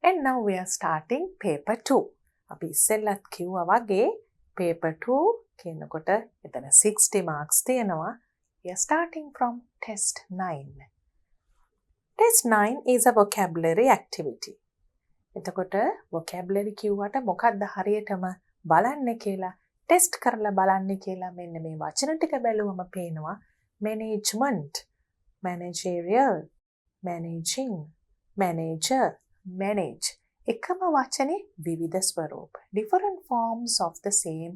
And now we are starting paper 2. අපි ඉස්සෙල්ලත් කිව්වා වගේ paper 2 කියනකොට එතන 60 marks තියෙනවා. We are starting from test 9. Test 9 is a vocabulary activity. එතකොට vocabulary කිව්වට මොකක්ද හරියටම බලන්නේ කියලා ටෙස්ට් කරලා බලන්නේ කියලා මෙන්න මේ වචන ටික බැලුවම පේනවා management, managerial, managing, manager, manage. එකම වචනේ විවිධ ස්වරූප. Different forms of the same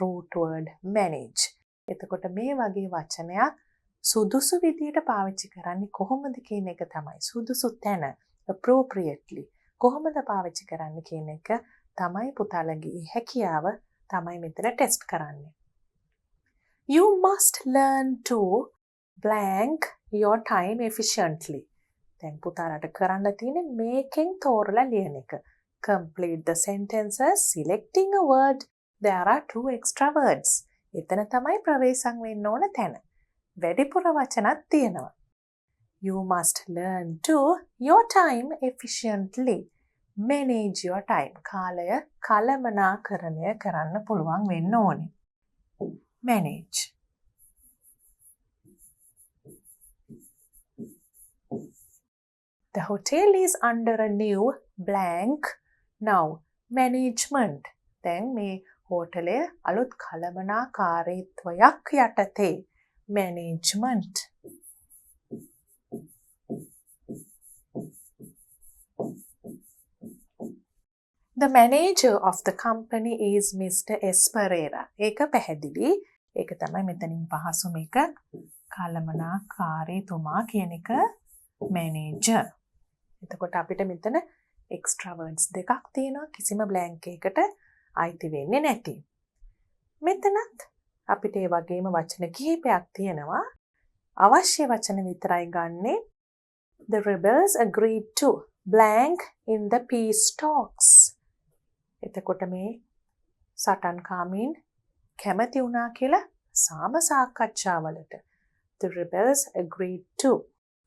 root word manage. එතකොට මේ වගේ වචනයක් සුදුසු විදියට පාවිච්චි කරන්නේ කොහොමද කියන එක තමයි. සුදුසු තැන appropriately කොහොමද පාවිච්චි කරන්න කියන එක තමයි පුතාලගේ හැකියාව තමයි මෙතන ටෙස්ට් කරන්නේ. You must learn to blank your time efficiently. දැන් පුතාලට කරන්න තියෙන්නේ මේකෙන් තෝරලා ලියන එක. Complete the sentences selecting a word. There are 2 extra words. එතන තමයි ප්‍රවේශම් වෙන්න ඕන තැන. වැඩිපුර වචනක් තියෙනවා. You must learn to your time efficiently. Manage your time. කාලය කළමනාකරණය කරන්න පුළුවන් වෙන්න ඕනේ. Manage. The hotel is under a new blank now. Management. දැන් මේ හෝටලය අලුත් කළමනාකාරීත්වයක් යටතේ. Management. The manager of the company is Mr. S. Pereira. ඒක පැහැදිලි. ඒක තමයි මෙතනින් පහසුම එක. කළමනාකාරීතුමා කියන එක manager. එතකොට අපිට මෙතන extra words දෙකක් තියෙනවා. කිසිම blank එකකට අයිති වෙන්නේ නැති. මෙතනත් අපිට ඒ වගේම වචන කිහිපයක් තියෙනවා. අවශ්‍ය වචන විතරයි ගන්නෙ. The rebels agreed to blank in the peace talks. එතකොට මේ සටන්කාමීන් කැමති වුණා කියලා සාම සාකච්ඡාවලට. The rebels agreed to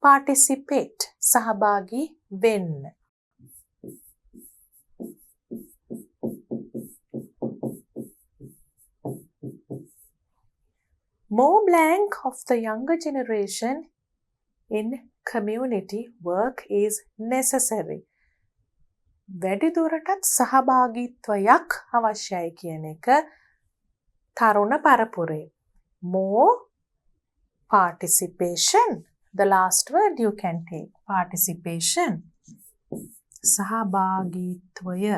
participate. සහභාගී වෙන්න. More blank of the younger generation in community work is necessary. වැඩි දුරටත් සහභාගීත්වයක් අවශ්‍යයි කියන එක තරුණ පරපුරේ. More participation. The last word you can take. Participation. සහභාගීත්වය.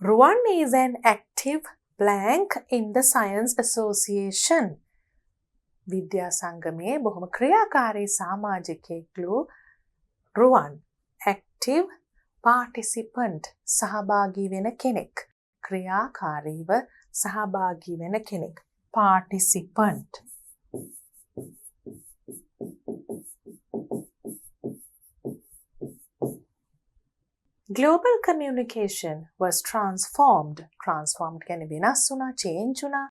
Ruwan is an active blank in the Science Association. විද්‍යා සංගමයේ බොහොම ක්‍රියාකාරී සමාජිකයෙක්ලු රුවන්. Active participant. සහභාගී වෙන කෙනෙක්. ක්‍රියාකාරීව සහභාගී වෙන කෙනෙක්. Participant. Global communication was transformed. Transformed කියන්නේ වෙනස් වුණා, change වුණා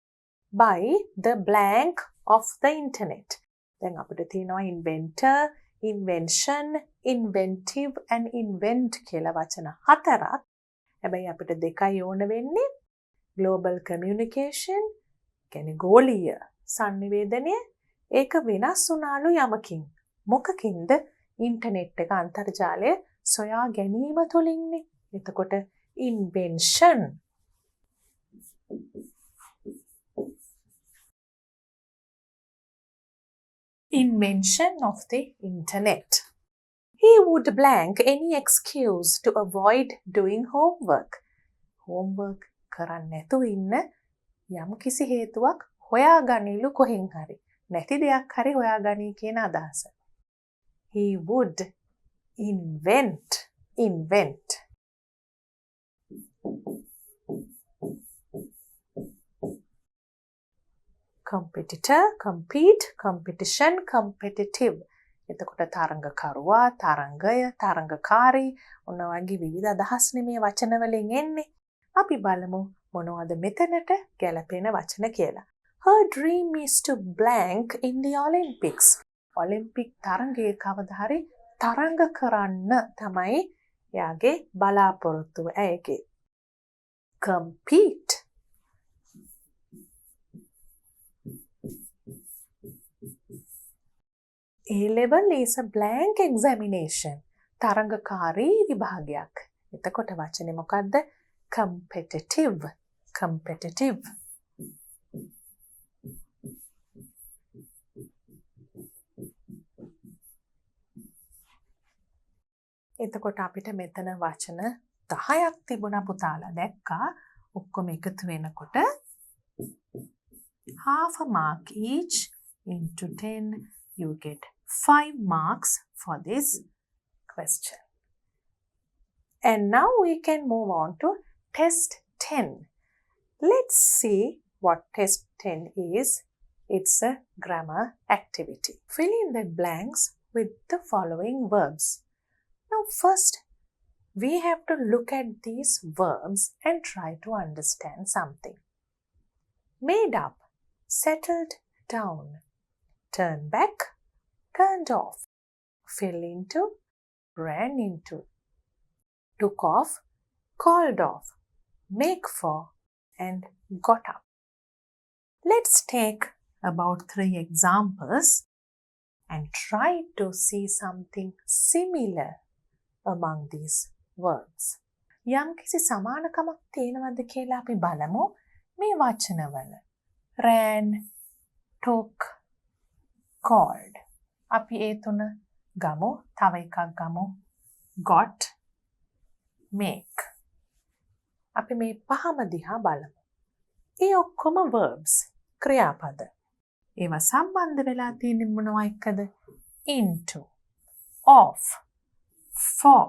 by the blank of the internet. දැන් අපිට තියෙනවා inventor, invention, inventive and invent කියලා වචන 4ක්. හැබැයි අපිට දෙකයි ඕන වෙන්නේ. Global communication කියන්නේ ගෝලීය sannivedanaya. ඒක වෙනස් වුණාලු යමකින්. මොකකින්ද? ඉන්ටර්නෙට් එක අන්තර්ජාලය සොයා ගැනීම තුලින්නේ. එතකොට invention. Invention of the internet. He would blank any excuse to avoid doing homework. Homework කරන්න නැතුව ඉන්න යම් කිසි හේතුවක් හොයාගනිලු කොහෙන් හරි. නැති දෙයක් හරි හොයාගනී කියන අදහස. He would invent. Competitor, compete, competition, competitive. එතකොට තරඟකරුවා, තරඟය, තරඟකාරී ඔන්න වගේ විවිධ අදහස් නෙමේ වචන වලින් එන්නේ. අපි බලමු මොනවද මෙතනට ගැලපෙන වචන කියලා. Her dream is to blank in the Olympics. Olympic තරඟයේ කවදා හරි තරඟ කරන්න තමයි එයාගේ බලාපොරොත්තුව ඇයගේ. Compete. A-level is a blank examination. තරඟකාරී විභාගයක්. එතකොට වචනේ මොකද්ද? Competitive. Competitive. එතකොට අපිට මෙතන වචන 10ක් තිබුණා පුතාලා දැක්කා. ඔක්කොම එකතු වෙනකොට half a mark each into 10 you get 5 marks for this question. And now we can move on to test 10. Let's see what test 10 is. It's a grammar activity. Fill in the blanks with the following verbs. Now first, we have to look at these verbs and try to understand something. Made up, settled down, turn back, turned off, fell into, ran into, took off, called off, make for, and got up. Let's take about 3 examples and try to see something similar among these words. යම්කිසි සමානකමක් තියෙනවද කියලා අපි බලමු මේ වචනවල. ran, took, called. අපි ඒ තුන ගමු. තව එකක් ගමු. got, make. අපි මේ පහම දිහා බලමු. ඒ ඔක්කොම verbs, ක්‍රියාපද. ඒවා සම්බන්ධ වෙලා තියෙන්නේ මොනවා එක්කද? into, off, for,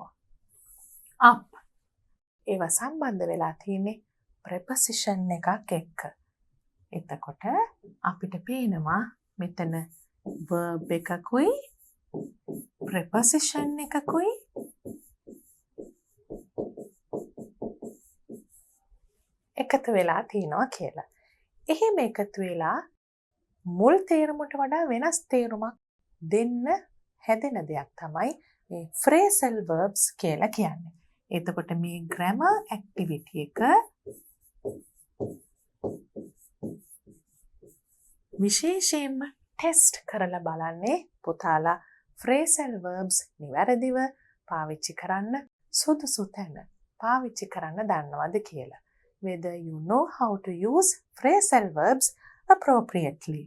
up. ඒවා සම්බන්ධ වෙලා තියෙන්නේ preposition එකක් එක්ක. එතකොට අපිට පේනවා මෙතන verb එකකුයි preposition එකකුයි එකතු වෙලා තියෙනවා කියලා. එහෙම එකතු වෙලා මුල් තේරුමට වඩා වෙනස් තේරුමක් දෙන්න හැදෙන දෙයක් තමයි මේ phrasal verbs කියලා කියන්නේ. එතකොට මේ grammar activity එක විශේෂයෙන්ම ටෙස්ට් කරලා බලන්නේ පුතාලා phrasal verbs නිවැරදිව පාවිච්චි කරන්න සුදුසු තැන පාවිච්චි කරන්න දන්නවද කියලා. Whether you know how to use phrasal verbs appropriately.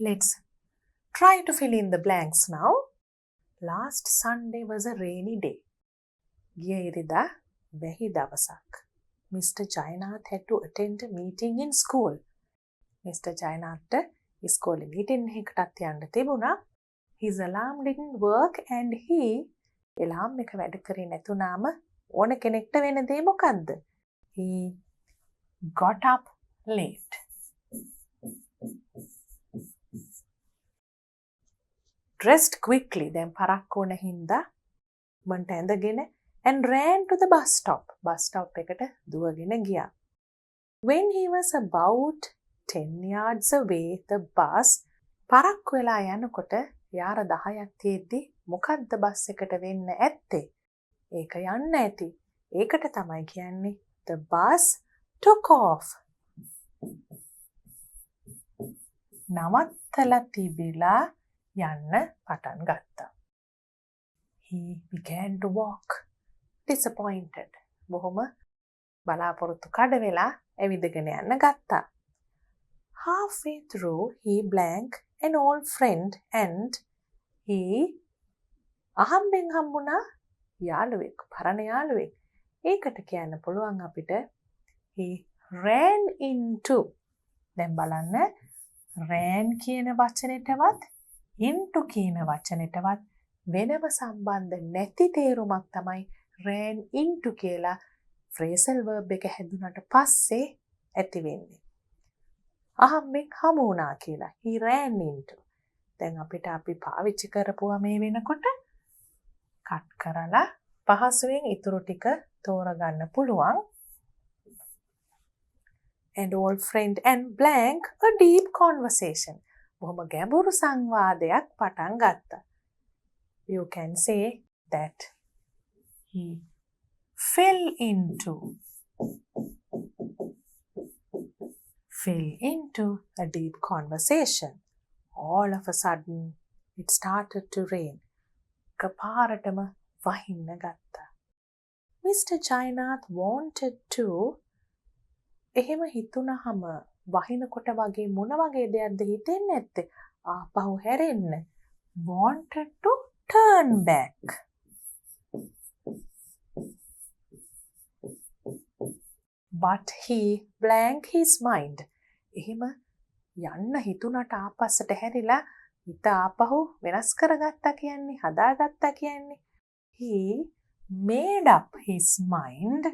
Let's try to fill in the blanks now. Last Sunday was a rainy day. ගිය ඉරිදා වැහි දවසක්. Mr. Jainath had to attend a meeting in school. Mr. Jainath ඉස්කෝලේ meeting එකකටත් යන්න තිබුණා. His alarm didn't work and he alarm එක වැඩ කරේ නැතුණාම ඕන කෙනෙක්ට වෙන දේ මොකද්ද? He got up late. Dressed quickly, then parakku වුණ හින්දා මන්ට ඇඳගෙන and ran to the bus stop. Bus stop එකට දුවගෙන ගියා. When he was about 10 yards away, the bus parakku වෙලා යනකොට යාර 10ක් තියෙද්දි මොකද්ද බස් එකට වෙන්න ඇත්තේ? ඒක යන්න ඇති. ඒකට තමයි කියන්නේ the bus took off. නවත්තලා තිබිලා යන්න පටන් ගත්තා. He began to walk. Disappointed. බොහොම බලාපොරොත්තු කඩ වෙලා ඇවිදගෙන යන්න ගත්තා. Halfway through, he blank an old friend and he අහම්බෙන් හම්බුණා යාළුවෙක්, පරණ යාළුවෙක්. ඒකට කියන්න පුළුවන් අපිට he ran into. දැන් බලන්න ran කියන වචනෙටවත් into කියන වචනෙටවත් වෙනම සම්බන්ධ නැති තේරුමක් තමයි ran into කියලා phrasal verb එක හැදුනට පස්සේ ඇති වෙන්නේ. අහම්බෙන් හමු වුණා කියලා. He ran into. දැන් අපිට අපි පාවිච්චි කරපුවා මේ වෙනකොට කට් කරලා පහසුවෙන් ඉතුරු ටික තෝරගන්න පුළුවන්. and old friend and blank a deep conversation. බොහොම ගැඹුරු සංවාදයක් පටන් ගත්තා. You can say that he fell into a deep conversation. All of a sudden, it started to rain. කපාරටම වහින්න ගත්තා. Mr. Jainath wanted to එහෙම හිතුනහම වහිනකොට වගේ මොන වගේ දෙයක්ද හිතෙන්නේ නැත්තේ? ආපහු හැරෙන්න. Wanted to turn back. But he blank his mind. එහෙම යන්න හිතුනට ආපස්සට හැරිලා හිත ආපහු වෙනස් කරගත්තා කියන්නේ, හදාගත්තා කියන්නේ. He made up his mind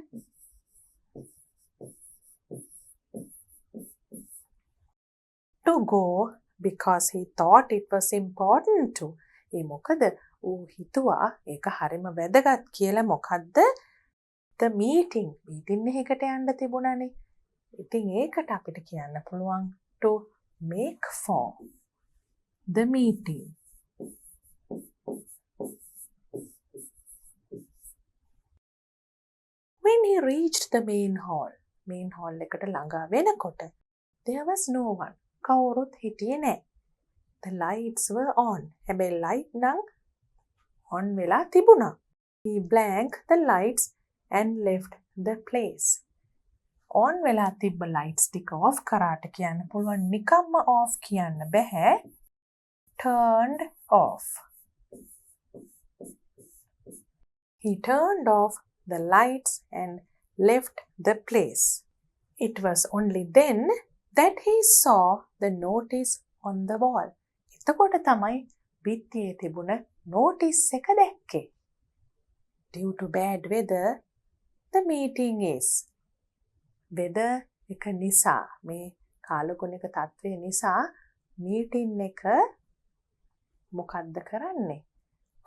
to go because he thought it was important to. ඒ මොකද ඌ හිතුවා ඒක හරිම වැදගත් කියලා. මොකද්ද? The meeting එකකට යන්න තිබුණානේ. ඉතින් ඒකට අපිට කියන්න පුළුවන් to make for the meeting. When he reached the main hall එකට ළඟා වෙනකොට there was no one. කවුරුත් හිටියේ නැහැ. The lights were on. හැබැයි light නම් on වෙලා තිබුණා. He blanked the lights and left the place. On වෙලා තිබ්බ lights ටික off කරාට කියන්න පුළුවන් නිකම්ම off කියන්න බෑ. Turned off. He turned off the lights and left the place. It was only then that he saw the notice on the wall. එතකොට තමයි බිත්තියේ තිබුණ notice එක දැක්කේ. Due to bad weather, the meeting is. weather එක නිසා, මේ කාලගුණික තත්ත්වය නිසා meeting එක මොකද්ද කරන්නේ?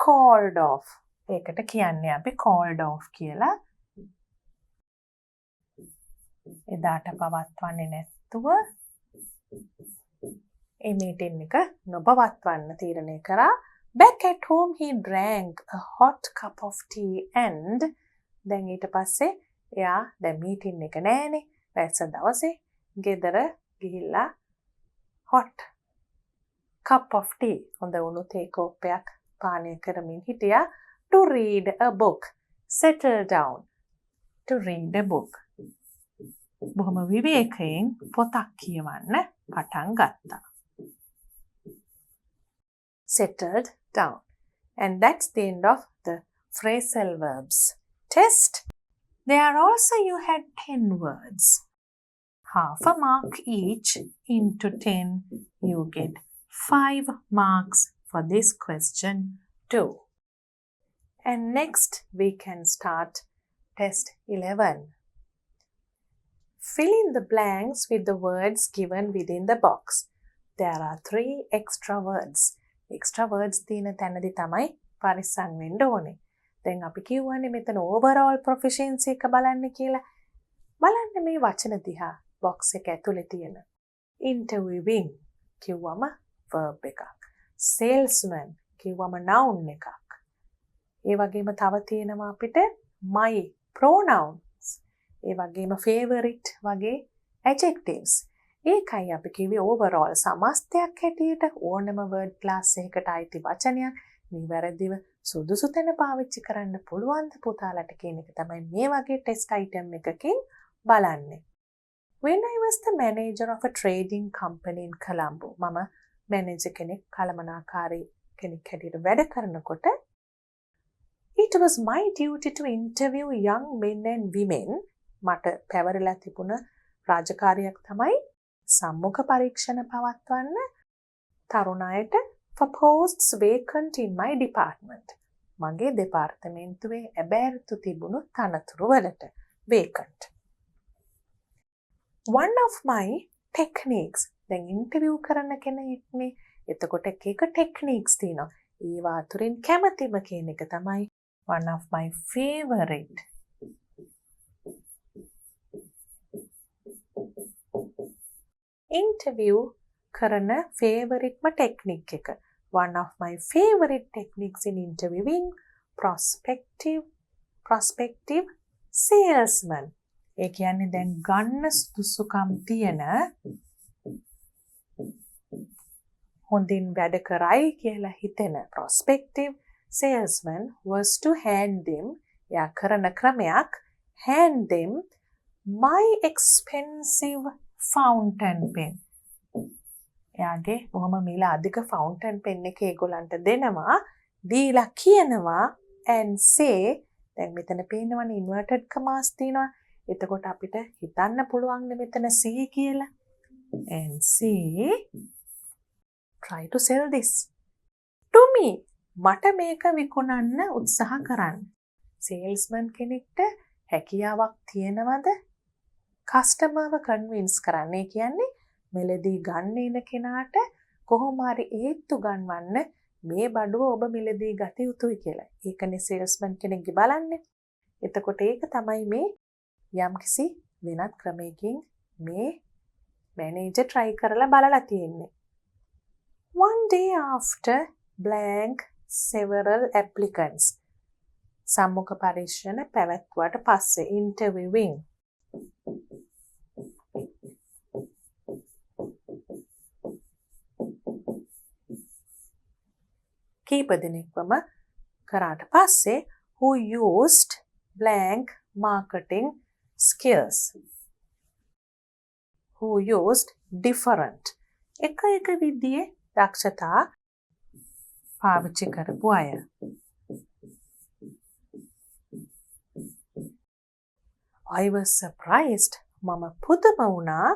Called off. ඒකට කියන්නේ අපි called off කියලා. එදාට පවත්වන්නේ නැත්තුව ඒ meeting එක නොපවත්වන්න තීරණය කරා. Back at home he drank a hot cup of tea and දැන් ඊට පස්සේ එයා දැන් meeting එක නෑනේ. වැස්ස දවසේ ගෙදර ගිහිල්ලා hot cup of tea හොඳ උණු තේ කෝප්පයක් පානය කරමින් හිටියා. To read a book. Settle down. To read a book. බොහොම විවේකයෙන් පොතක් කියවන්න පටන් ගත්තා. Settled down. And that's the end of the phrasal verbs test. There also you had 10 words. Half a mark each into 10. You get 5 marks for this question too. And next we can start test 11. Fill in the blanks with the words given within the box. There are 3 extra words. Extra words තියෙන තැනදී තමයි පරිස්සම් වෙන්න ඕනේ. දැන් අපි කියවන්නේ මෙතන overall proficiency එක බලන්න කියලා. බලන්න මේ වචන දිහා box එක ඇතුලේ තියෙන. Interviewing කිව්වම verb එකක්. Salesman කිව්වම noun එකක්. ඒ වගේම තව තියෙනවා අපිට my pronouns. ඒ වගේම favorite වගේ adjectives. ඒකයි අපි කිව්වේ overall සමස්තයක් හැටියට ඕනම word class එකකට අයිති වචනයක් නිවැරදිව සුදුසු තැන පාවිච්චි කරන්න පුළුවන්ද පුතාලට කියන එක තමයි මේ වගේ test item එකකින් බලන්නේ. When I was the manager of a trading company in Colombo, මම manager කෙනෙක් කළමනාකාරී කෙනෙක් හැටියට වැඩ කරනකොට it was my duty to interview young men and women. මට පැවරලා තිබුණ රාජකාරියක් තමයි සම්මුඛ පරීක්ෂණ පවත්වන්න තරුණ අයට for posts vacant in my department. මගේ දෙපාර්තමේන්තුවේ ඇබෑරුතු තිබුණු තනතුරු වලට vacant. One of my techniques. දැන් ඉන්ටර්විව් කරන කෙනෙක්නේ. එතකොට එක techniques තියෙනවා. ඒවා අතුරින් කැමතිම කියන එක තමයි one of my favorite interview කරන favorite technique එක. One of my favorite techniques in interviewing prospective salesman. ඒ කියන්නේ දැන් ගන්න සුදුසුකම් තියෙන හොඳින් වැඩ කරයි කියලා හිතෙන prospective salesman was to hand them යා කරන ක්‍රමයක් hand them my expensive fountain pen. එයාගේ බොහොම මිල අධික fountain pen එක ඒගොල්ලන්ට දෙනවා දීලා කියනවා and say දැන් මෙතන පේනවනේ inverted commas තියෙනවා එතකොට අපිට හිතන්න පුළුවන් මෙතන say කියලා and say try to sell this to me මට මේක විකුණන්න උත්සාහ කරන්න salesman කෙනෙක්ට හැකියාවක් තියෙනවද කස්ටමර්ව කන්වින්ස් කරන්නේ කියන්නේ මිලදී ගන්න ඉන කෙනාට කොහොම හරි හේතු ගන්නවන්න මේ බඩුව ඔබ මිලදී ගත යුතුයි කියලා. ඒකනේ සේල්ස්මන් කෙනෙක්ගේ බලන්නේ. එතකොට ඒක තමයි මේ යම්කිසි වෙනත් ක්‍රමයකින් මේ මැනේජර් try කරලා බලලා තියෙන්නේ. One day after blank several applicants සම්මුඛ පරීක්ෂණ පැවැත්වුවට පස්සේ interviewing කීප දෙනෙක්වම කරාට පස්සේ who used blank marketing skills who used different එක විදිහේ දක්ෂතා පාවිච්චි කරපු අය I was surprised මම පුදුම වුණා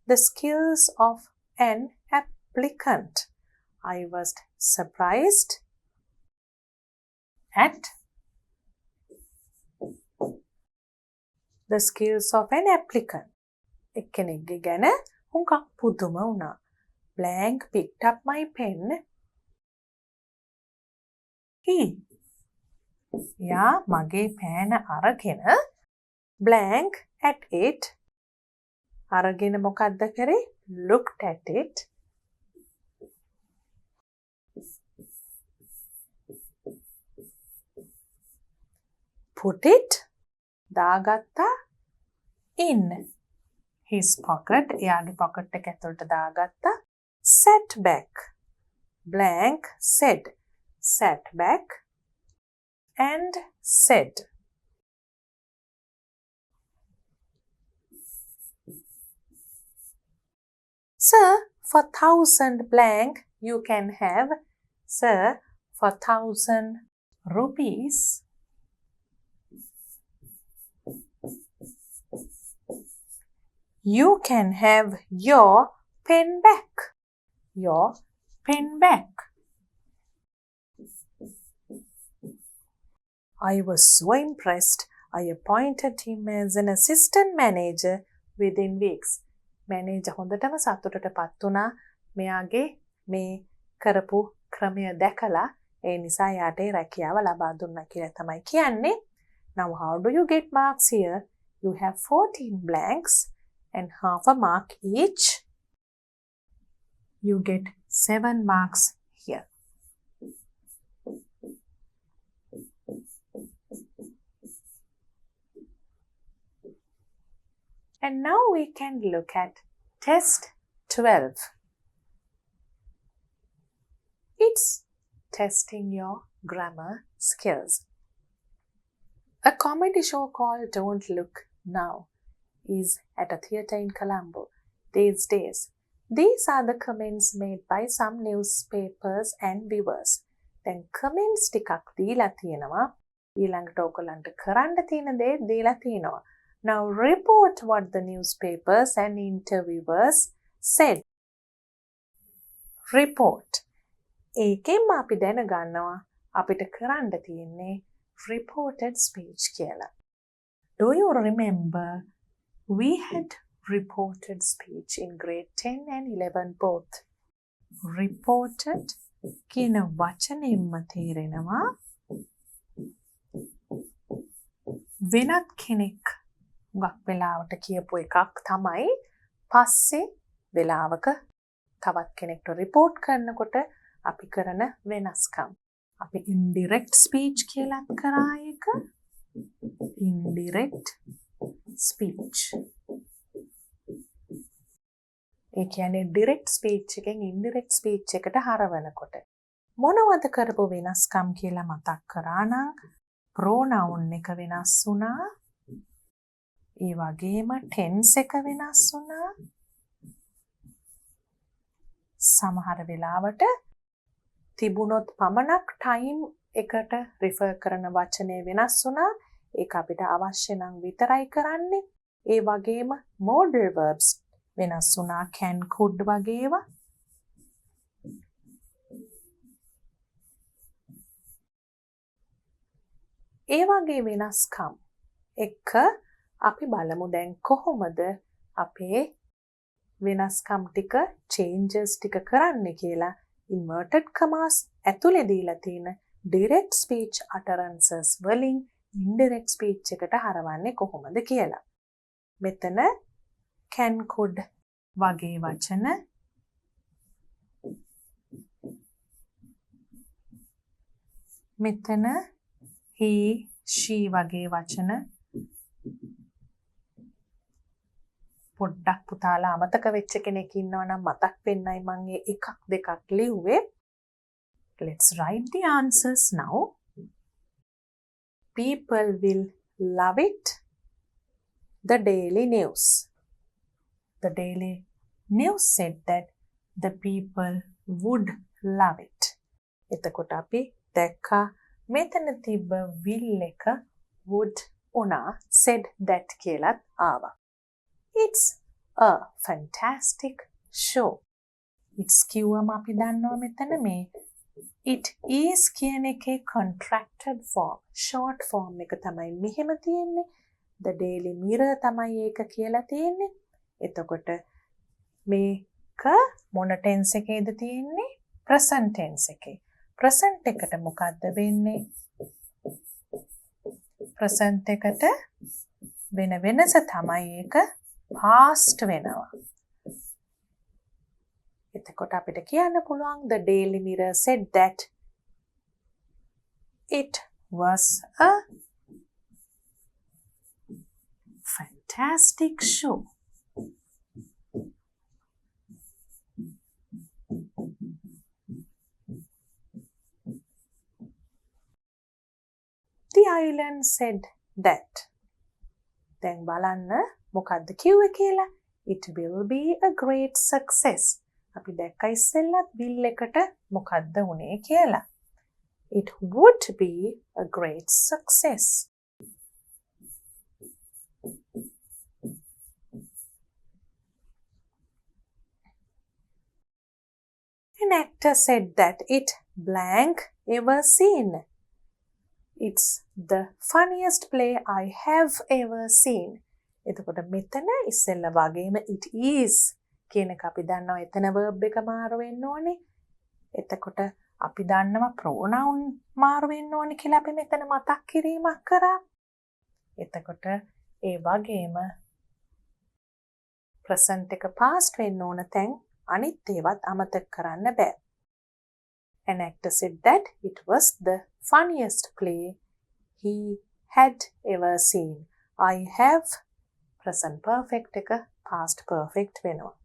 the skills of an applicant I was surprised at the skills of an applicant. එක්කෙනෙක්ගේ ගැන හුඟක් පුදුම වුණා. Blank picked up my pen. යා මගේ පෑන අරගෙන blank at it අරගෙන මොකද්ද කරේ? Looked at it. Put it දාගත්තා in his pocket එයාගේ pocket එක ඇතුළට දාගත්තා sat back blank said sat back and said Sir for 1,000 blank you can have sir for 1,000 rupees you can have your pen back. Your pen back. I was so impressed. I appointed him as an assistant manager within weeks. Manager හොඳටම සතුටටපත් වුණා. මෙයාගේ මේ කරපු ක්‍රමය දැකලා ඒ නිසා යාට රැකියාව ලබා දුන්නා කියලා තමයි කියන්නේ. Now how do you get marks here? You have 14 blanks. And half a mark each, you get 7 marks here. And now we can look at test 12. It's testing your grammar skills. A comedy show called Don't Look Now is at a theatre in Colombo these days. These are the comments made by some newspapers and viewers. Then comments ටිකක් දීලා තියෙනවා. ඊළඟට ඔයගොල්ලන්ට කරන්න තියෙන දේ දීලා තියෙනවා. Now report what the newspapers and interviewers said. Report. ඒකෙන් අපි දැනගන්නවා අපිට කරන්න තියෙන්නේ reported speech කියලා. Do you remember we had reported speech in grade 10 and 11 both. Reported කියන වචනයෙන්ම තේරෙනවා වෙනත් කෙනෙක් ගොඩක් වෙලාවට කියපු එකක් තමයි පස්සේ වෙලාවක තවත් කෙනෙක්ට රිපෝට් කරනකොට අපි කරන වෙනස්කම්. අපි indirect speech කියලාත් කරා එක. indirect speech. ඒ කියන්නේ direct speech එකෙන් indirect speech එකට හරවනකොට මොනවද කරපු වෙනස්කම් කියලා මතක් කරා නම් pronoun එක වෙනස් වුණා. ඒ වගේම tense එක වෙනස් වුණා. සමහර වෙලාවට තිබුණොත් පමණක් time එකට refer කරන වචනේ වෙනස් වුණා. ඒක අපිට අවශ්‍ය නම් විතරයි කරන්නේ. ඒ වගේම modal verbs වෙනස් වුණා. can, could වගේ ඒවා. ඒ වගේ වෙනස්කම් එක්ක අපි බලමු දැන් කොහොමද අපේ වෙනස්කම් ටික changes ටික කරන්නේ කියලා. inverted commas ඇතුලේ දීලා තියෙන direct speech utterances වලින් indirect speech එකට හරවන්නේ කොහොමද කියලා. මෙතන can, could වගේ වචන මෙතන he, she වගේ වචන පොඩ්ඩක් පුතාලා අමතක වෙච්ච කෙනෙක් ඉන්නවා නම් මතක් වෙන්නයි මම මේ එකක් දෙකක් ලිව්වේ. Let's write the answers now. People will love it. The Daily News. The Daily News said that the people would love it. එතකොට අපි දැක්කා මෙතන තිබ්බ will එක would උනා said that කියලාත් ආවා. It's a fantastic show. It's කිව්වම අපි දන්නවා මෙතන මේ it is කියන එකේ contracted form, short form එක තමයි මෙහෙම තියෙන්නේ. The Daily Mirror තමයි ඒක කියලා තියෙන්නේ. එතකොට මේක මොන tense එකේද තියෙන්නේ? present tense එකේ. present එකට මොකද්ද වෙන්නේ? present එකට වෙන වෙනස තමයි ඒක past වෙනවා. එතකොට අපිට කියන්න පුළුවන් the Daily Mirror said that it was a fantastic show. The island said that. දැන් බලන්න මොකද්ද කිව්වේ කියලා. It will be a great success. අපි දැක්ක ඉස්සෙල්ලත් will එකට මොකද්ද උනේ කියලා. It would be a great success. An actor said that it blank ever seen. It's the funniest play I have ever seen. එතකොට මෙතන ඉස්සෙල්ලා වගේම it is කියන එක අපි දන්නවා එතන verb එක මාරු වෙන්න ඕනේ. එතකොට අපි දන්නවා pronoun මාරු වෙන්න ඕනේ කියලා අපි මෙතන මතක් කිරීමක් කරා. එතකොට ඒ වගේම present එක past වෙන්න ඕන තැන් අනිත් ඒවත් අමතක කරන්න බෑ. An actor said that it was the funniest play he had ever seen. I have present perfect එක past perfect වෙනවා.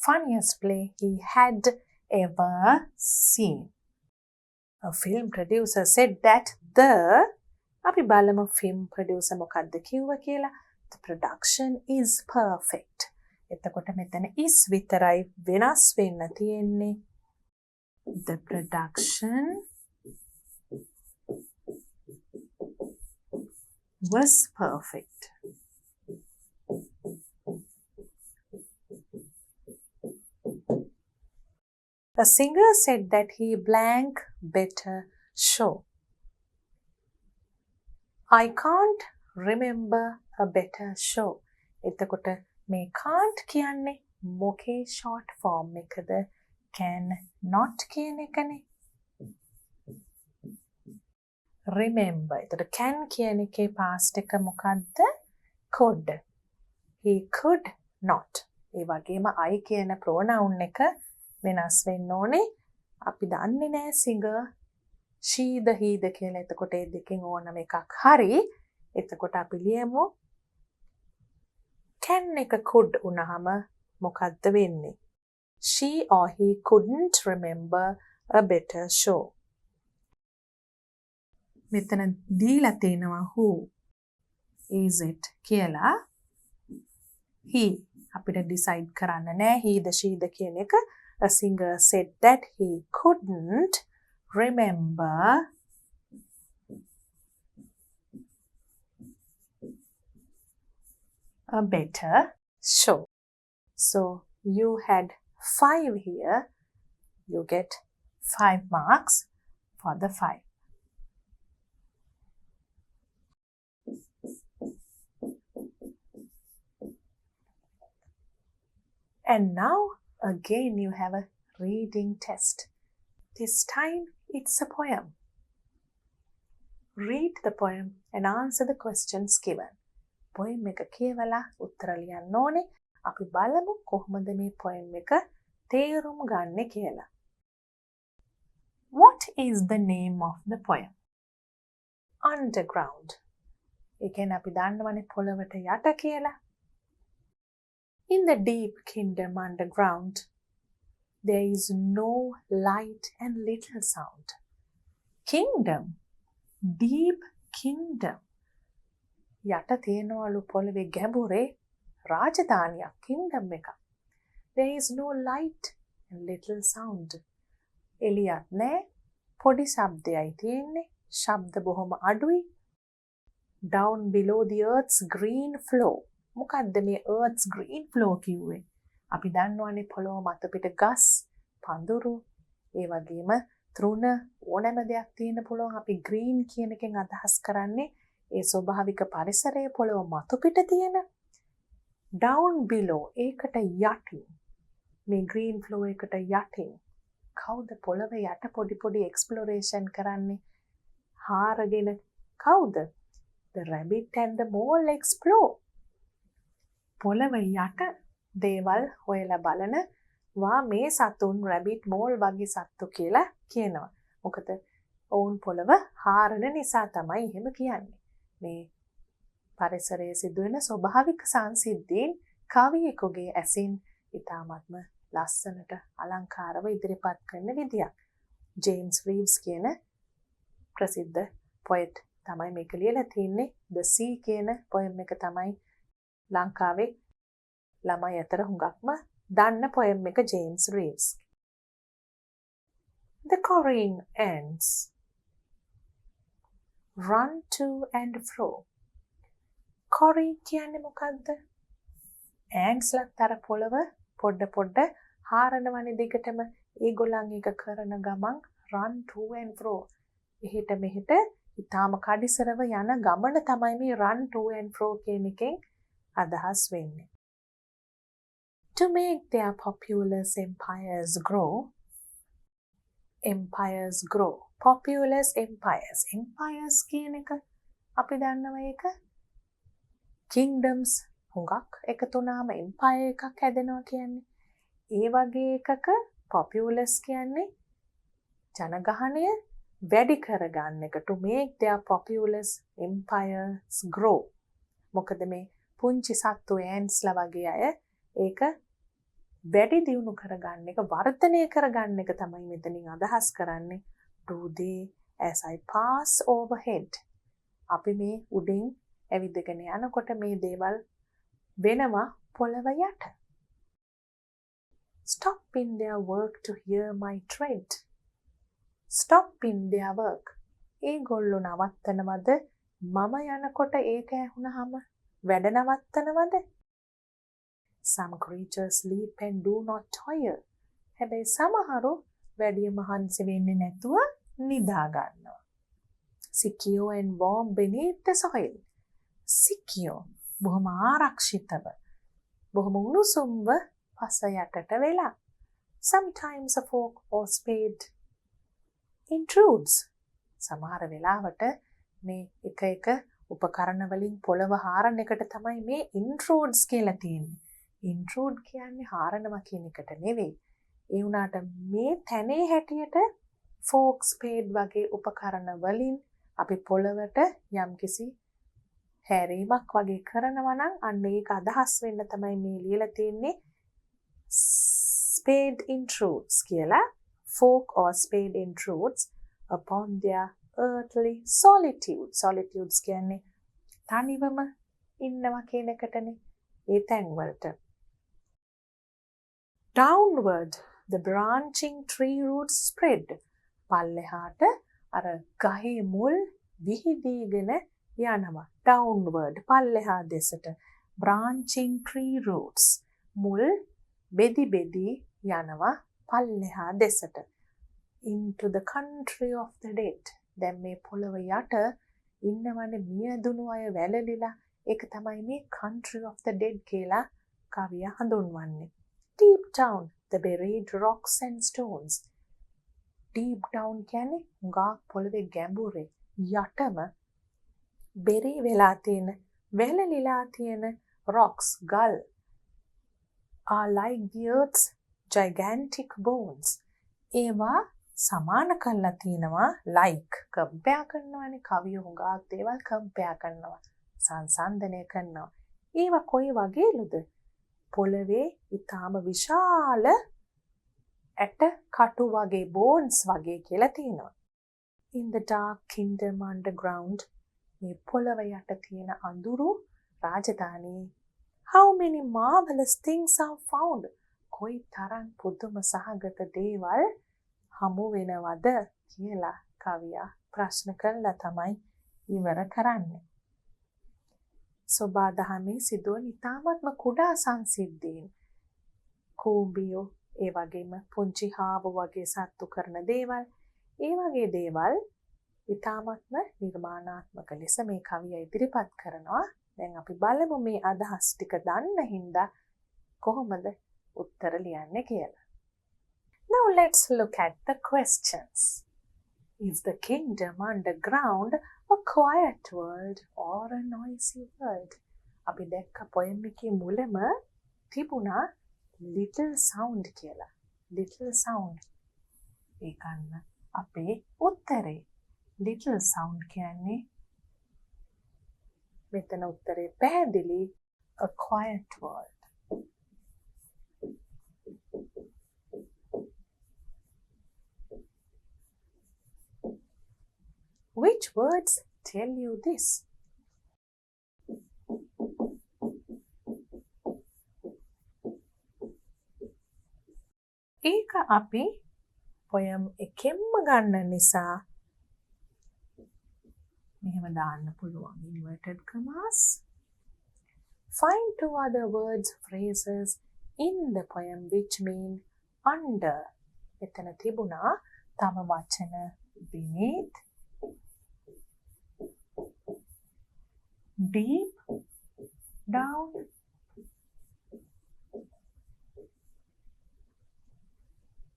Funniest play he had ever seen. A film producer said that අපි බලමු film producer මොකක්ද කිව්වා කියලා. The production is perfect. එතකොට මෙතන is විතරයි වෙනස් වෙන්න තියෙන්නේ. The production was perfect. A singer said that he blank better show. I can't remember a better show. එතකොට මේ can't කියන්නේ මොකේ short form එකද? can not කියන එකනේ. remember. එතකොට can කියන එකේ past එක මොකද්ද? could. He could not. ඒ වගේම I කියන pronoun එක වෙනස් වෙන්න ඕනේ. අපි දන්නේ නැහැ singer she the he the කියලා. එතකොට ඒ දෙකෙන් ඕනම එකක් හරි. එතකොට අපි ලියමු can එක could වුණාම මොකද්ද වෙන්නේ? She or he couldn't remember a better show. මෙතන දීලා තියෙනවා who is it කියලා. he අපිට decide කරන්න නෑ he the she the කියන එක. A singer said that he couldn't remember a better show. So you had 5 here. You get 5 marks for the 5. And now again you have a reading test. This time it's a poem. Read the poem and answer the questions given. Poem එක කියවලා උත්තර ලියන්න ඕනේ. අපි බලමු කොහොමද මේ poem එක තේරුම් ගන්න කියලා. What is the name of the poem? Underground. ඒ කියන්නේ අපි දන්නවනේ පොළවට යට කියලා. In the deep kingdom underground, there is no light and little sound. Kingdom, deep kingdom. යට තියෙනවලු පොළවේ ගැඹුරේ රාජධානියක් kingdom එක. There is no light and little sound. එළියක් නැහැ. පොඩි ශබ්දයයි තියෙන්නේ. ශබ්ද බොහොම අඩුයි. Down below the earth's green floor. මොකද්ද මේ earth's green floor කිව්වේ? අපි දන්නවනේ පොළොව මත පිට ගස්, පඳුරු, ඒ වගේම තෘණ ඕනෑම දෙයක් තියෙන පුළුවන්. අපි green කියන එකෙන් අදහස් කරන්නේ ඒ ස්වභාවික පරිසරයේ පොළොව මත පිට තියෙන. down below ඒකට යටින් මේ green floor එකට යටින් කවුද පොළොව යට පොඩි exploration කරන්නේ? හාරගෙන කවුද? The rabbit and the mole explore. පොළව යට දේවල් හොයලා බලනවා මේ සතුන් rabbit mole වගේ සත්තු කියලා කියනවා. මොකද ඔවුන් පොළව හාරන නිසා තමයි එහෙම කියන්නේ. මේ පරිසරයේ සිදුවෙන ස්වභාවික සංසිද්ධීන් කවියෙකුගේ ඇසින් ඉතාමත්ම ලස්සනට අලංකාරව ඉදිරිපත් කරන විදියක්. ජේම්ස් රීව්ස් කියන ප්‍රසිද්ධ poet තමයි මේක ලියලා තින්නේ. The Sea කියන poem එක තමයි ලංකාවේ ළමයි අතර හුඟක්ම දන්න poem එක James රීව්ස්. The currying ants run to and fro. curry කියන්නේ මොකද්ද? ants ලතර පොළව පොඩ හාරනවනේ දිගටම. ඒගොල්ලන් එක කරන ගමන් run to and fro. එහෙට මෙහෙට ඊටාම කඩිසරව යන ගමන තමයි මේ run to and fro කියන එකෙන් අදහස් වෙන්නේ. To make their populous empires grow. Empires grow. Populous empires. Empires කියන එක අපි දන්නවා ඒක. Kingdoms හුඟක් එකතු වුණාම empire එකක් හැදෙනවා කියන්නේ. ඒ වගේ එකක populous කියන්නේ ජනගහනය වැඩි කරගන්න එක. To make their populous empires grow. මොකද මේ පුංචි සත්තු ants ලා වගේ අය ඒක වැඩි දියුණු කරගන්න එක, වර්ධනය කරගන්න එක තමයි මෙතනින් අදහස් කරන්නේ. Do they as I pass overhead. අපි මේ උඩින් ඇවිදගෙන යනකොට මේ දේවල් වෙනවා පොළව යට. Stop in their work to hear my tread. Stop in their work. ඒගොල්ලෝ නවත්තනවද මම යනකොට ඒක ඇහුනහම වැඩ නවත්තනවද? Some creatures sleep and do not toil. හැබැයි සමහරු වැඩි මහන්සි වෙන්නේ නැතුව නිදා ගන්නවා. Secure and warm beneath the soil. Secure බොහොම ආරක්ෂිතව බොහොම උණුසුම්ව පස යටට වෙලා. Sometimes a fork or spade intrudes. සමහර වෙලාවට මේ එක උපකරණ වලින් පොළව හාරන එකට තමයි මේ intrudes කියලා තියෙන්නේ. intrude කියන්නේ හාරනවා කියන එකට නෙවෙයි. ඒ වුණාට මේ තැනේ හැටියට fork spade වගේ උපකරණ වලින් අපි පොළවට යම්කිසි හැරීමක් වගේ කරනවා නම් අන්න ඒක අදහස් වෙන්න තමයි මේ ලියලා තියෙන්නේ spade intrudes කියලා. Fork or spade intrudes upon their earthly solitude. Solitudes කියන්නේ තනිවම ඉන්නවා කියන එකටනේ. ඒ තැන් වලට. Downward the branching tree roots spread. පල්ලෙහාට අර ගහේ මුල් විහිදීගෙන යනවා. Downward පල්ලෙහා දෙසට. Branching tree roots මුල් බෙදි යනවා පල්ලෙහා දෙසට. Into the country of the dead. දැන් මේ පොළව යට ඉන්නවනේ මියදුණු අය වැළලිලා. ඒක තමයි මේ country of the dead කියලා කවිය හඳුන්වන්නේ. Deep down the buried rocks and stones. Deep down කියන්නේ උඟා පොළවේ ගැඹුරේ යටම බෙරි වෙලා තියෙන වැළලිලා තියෙන rocks ගල් are like the earth's gigantic bones. ඒවා සමාන කරලා තියෙනවා like compare කරනවානේ කවිය හුඟක් දේවල් compare කරනවා සංසන්දනය කරනවා. ඒවා කොයි වගේලුද? පොළවේ ඊටාම විශාල ඇට කටු වගේ bones වගේ කියලා තියෙනවා. In the dark kingdom underground මේ පොළව යට තියෙන අඳුරු රාජධානී how many marvelous things are found. කොයි තරම් පුදුම සහගත දේවල් හමු වෙනවද කියලා කවියා ප්‍රශ්න කරලා තමයි ඉවර කරන්නේ. සෝබාදහමේ සිදුවන ඉතාමත්ම කුඩා සංසිද්ධීන් කූඹියෝ ඒ වගේම පුංචි හාව වගේ සත්තු කරන දේවල් ඒ වගේ දේවල් ඉතාමත්ම නිර්මාණාත්මක ලෙස මේ කවිය ඉදිරිපත් කරනවා. දැන් අපි බලමු මේ අදහස් ටික දන්න හින්දා කොහොමද උත්තර ලියන්නේ කියලා. Now let's look at the questions. Is the kingdom underground a quiet world or a noisy world? අපි දැක්ක poem එකේ මුලම තිබුණා little sound කියලා. little sound. ඒකන්න අපේ උත්තරේ. little sound කියන්නේ මෙතන උත්තරේ පැහැදිලි a quiet world. Which words tell you this? ඒක අපි poem එකෙන්ම ගන්න නිසා මෙහෙම දාන්න පුළුවන් inverted commas. Find two other words phrases in the poem which mean under. එතන තිබුණා තම වචන beneath, deep down,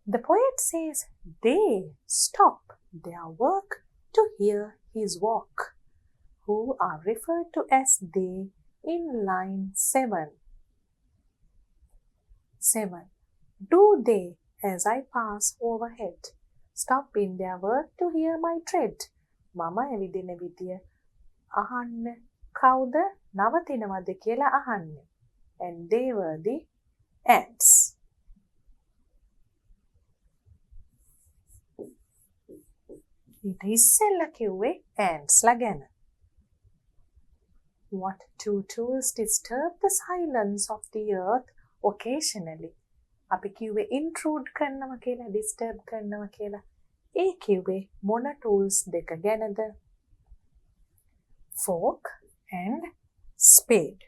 the poet says they stop their work to hear his walk, who are referred to as they in line 7. 7. Do they, as I pass overhead, stop in their work to hear my tread? මම ඇවිදින විදිය අහන්න කවුද නවතිනවද කියලා අහන්නේ. And they were the ants. ඊට ඉස්සෙල්ලා කිව්වේ ants ලා ගැන. What two tools disturb the silence of the earth occasionally? අපි කිව්වේ intrude කරනවා කියලා disturb කරනවා කියලා. ඒ කිව්වේ මොන tools දෙක ගැනද? Fork and spade.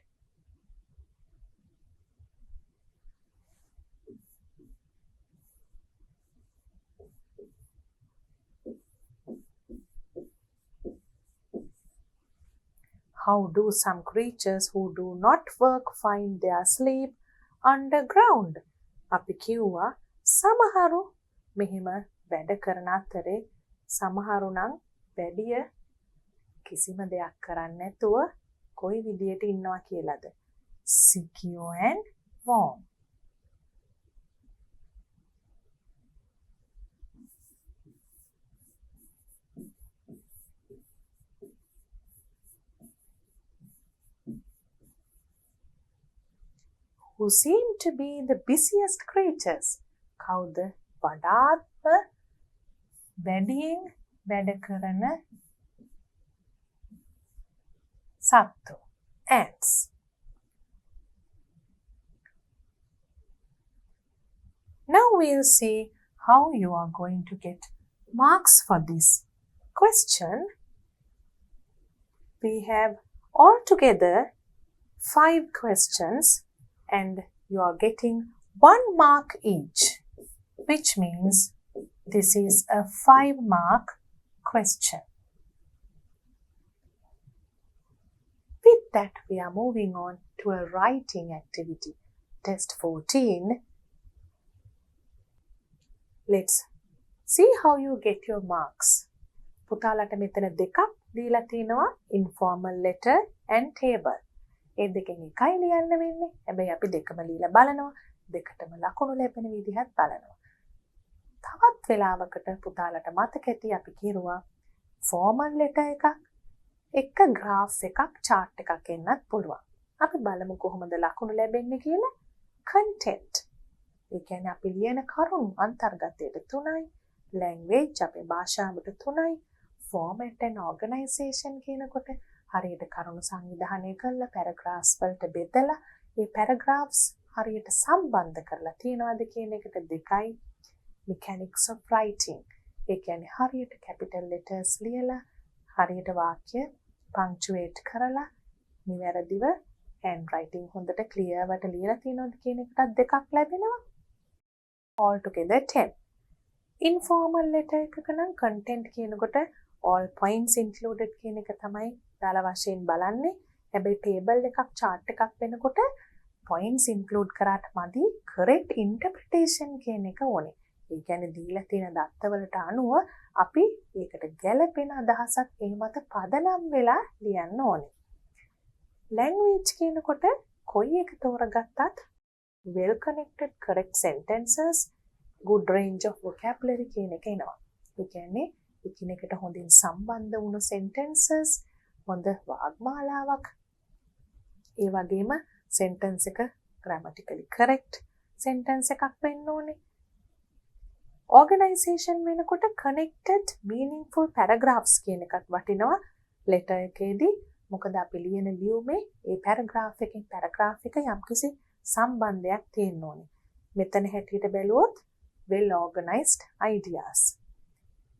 How do some creatures who do not work find their sleep underground? අපි කිව්වා සමහරු මෙහෙම වැඩ කරන අතරේ සමහරු නම් වැඩිය කිසිම දෙයක් කරන්නේ නැතුව කොයි විදියට ඉන්නවා කියලාද? Secure and warm. Who seem to be the busiest creatures? කවුද වඩාත්ම වැඩියෙන් වැඩ කරන සත්තු? Ants. Now we'll see how you are going to get marks for this question. We have altogether 5 questions and you are getting 1 mark each, which means this is a 5-mark question. With that, we are moving on to a writing activity. Test 14. Let's see how you get your marks. පුතාලට මෙතන දෙකක් දීලා තිනවා, informal letter and table. ඒ දෙකෙන් එකයි ලියන්න වෙන්නේ. හැබැයි අපි දෙකම ලියලා බලනවා. දෙකටම ලකුණු ලැබෙන විදිහත් බලනවා. තවත් වෙලාවකට පුතාලට මතක ඇති අපි කිරුවා formal letter එකක් graph එකක් chart එකක් එන්නත් පුළුවන්. අපි බලමු කොහොමද ලකුණු ලැබෙන්නේ කියලා. content. ඒ කියන්නේ අපි ලියන කරුණු අන්තර්ගතයට 3යි. language අපේ භාෂාවට 3යි. format and organization කියනකොට හරියට කරුණු සංවිධානය කරලා paragraphs වලට බෙදලා ඒ paragraphs හරියට සම්බන්ධ කරලා තියනවාද කියන එකට 2යි. mechanics of writing. ඒ කියන්නේ හරියට capital letters ලියලා හරියට වාක්‍ය punctuate කරලා නිවැරදිව handwriting හොඳට clear වට ලියලා තියනවාද කියන එකටත් 2ක් ලැබෙනවා. all together 10. informal letter එකක නම් content කියනකොට all points included කියන එක තමයි දාලා වශයෙන් බලන්නේ. හැබැයි table එකක් chart එකක් වෙනකොට points include කරාට මදි, correct interpretation කියන එක ඕනේ. ඒ කියන්නේ දීලා තියෙන දත්තවලට අනුව අපි ඒකට ගැළපෙන අදහසක් ඒ මත පදනම් වෙලා ලියන්න ඕනේ. language කියනකොට කොයි එක තෝරගත්තත් well connected correct sentences, good range of vocabulary කියන එක එනවා. ඒ කියන්නේ එකිනෙකට හොඳින් සම්බන්ධ වුණු sentences, හොඳ වාග්මාලාවක්, ඒ වගේම sentence එක grammatically correct sentence එකක් වෙන්න ඕනේ. organization වෙනකොට connected meaningful paragraphs කියන එකක් වටිනවා letter එකේදී. මොකද අපි ලියන ලියුමේ ඒ paragraph එකෙන් paragraph එක යම්කිසි සම්බන්ධයක් තියෙන්න ඕනේ. මෙතන හැටියට බැලුවොත් well organized ideas.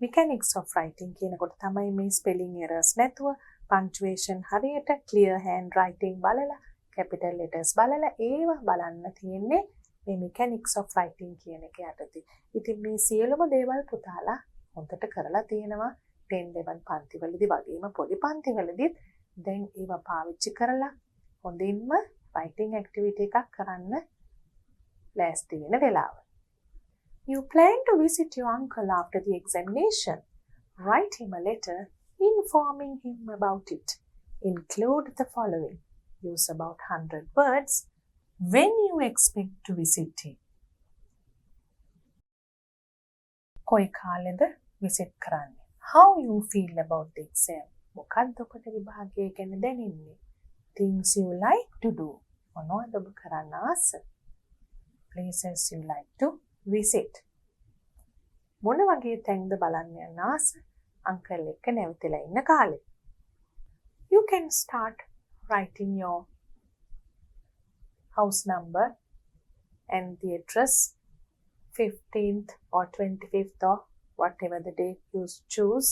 mechanics of writing කියනකොට තමයි මේ spelling errors නැතුව punctuation හරියට clear handwriting බලලා capital letters බලලා ඒවා බලන්න තියෙන්නේ මේ mechanics of writing කියන එක යටතේ. ඉතින් මේ සියලුම දේවල් පුතාලා හොඳට කරලා තියෙනවා 10 11 පන්තිවලදී වගේම පොඩි පන්තිවලදීත් දැන් ඒවා පාවිච්චි කරලා හොඳින්ම writing activity එකක් කරන්න ලෑස්ති වෙන වෙලාව. You plan to visit your uncle after the examination. Write him a letter informing him about it. Include the following. Use about 100 words. When you expect to visit him. කොයි කාලෙද visit කරන්නේ? How you feel about the exam? මොකක්ද ඔබට විභාගය ගැන දැනෙන්නේ? Things you like to do. මොනවද ඔබ කරන්න ආස? Places you like to visit. මොන වගේ තැන්ද බලන්න යන්න ආස? අංකල් එක්ක නැවතිලා ඉන්න කාලේ. You can start writing your house number and the address 15th or 25th or whatever the date you choose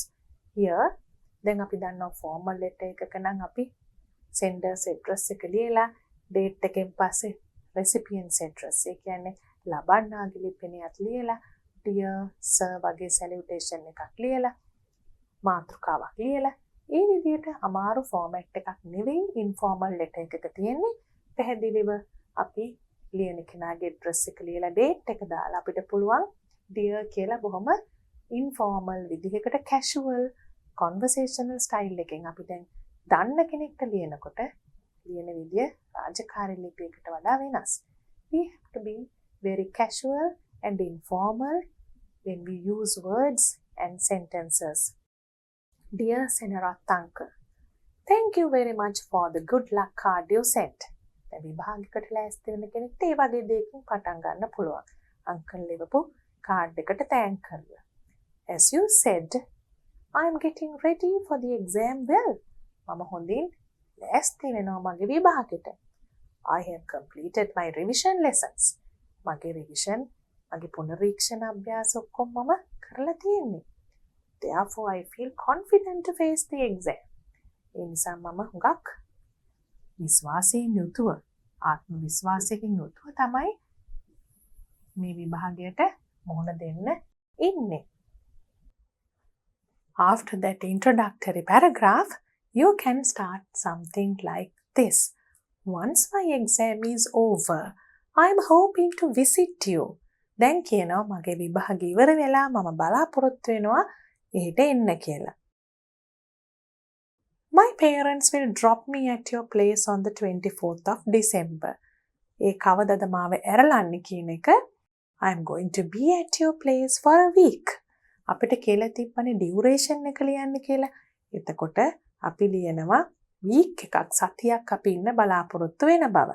here. Then අපි දන්නවා formal letter එකක නම් අපි senders address එක ලියලා date එකෙන් පස්සේ recipients address ඒ කියන්නේ ලබන්නාගේ ලිපිණියත් ලියලා dear sir වගේ salutation එකක් ලියලා මාතෘකාවක් ලියලා ඒ විදිහට අමාරු ෆෝමැට් එකක් නෙවෙයි ඉන්ෆෝමල් ලෙටර් එකක තියෙන්නේ. පැහැදිලිව අපි ලියන කෙනාගේ ඇඩ්‍රස් එක ලියලා ඩේට් එක දාලා අපිට පුළුවන් dear කියලා බොහොම ඉන්ෆෝමල් විදිහකට casual conversational style එකෙන් අපි දැන් දන්න කෙනෙක්ට ලියනකොට ලියන විදිය රාජකාරී ලිපියකට වඩා වෙනස්. We have to be very casual and informal when we use words and sentences. Dear Senarath uncle, thank you very much for the good luck card you sent. දැන් විභාගයකට ලෑස්ති වෙන කෙනෙක්ට ඒ වගේ දෙයකින් පටන් ගන්න පුළුවන්. අංකල් ලියපු කාඩ් එකට තෑන්ක් කරලා. As you said, I am getting ready for the exam well. මම හොඳින් ලෑස්ති වෙනවා මගේ විභාගෙට. I have completed my revision lessons. මගේ revision, මගේ පුනරීක්ෂණ අභ්‍යාස ඔක්කොම මම කරලා තියෙන්නේ. Therefore, I feel confident to face the exam. ඒ නිසා මම හුඟක් විශ්වාසයෙන් යුතුව, ආත්ම විශ්වාසයෙන් යුතුව තමයි මේ විභාගයට මුහුණ දෙන්න ඉන්නේ. After that introductory paragraph, you can start something like this. Once my exam is over, I am hoping to visit you. දැන් කියනවා මගේ විභාගය ඉවර වෙලා මම බලාපොරොත්තු වෙනවා එහෙට එන්න කියලා. My parents will drop me at your place on the 24th of December. ඒ කවදද මාව ඇරලන්නේ කියන එක I am going to be at your place for a week. අපිට කියලා තිබ්බනේ ඩියුරේෂන් එක ලියන්න කියලා. එතකොට අපි ලියනවා week එකක් සතියක් අපි ඉන්න බලාපොරොත්තු වෙන බව.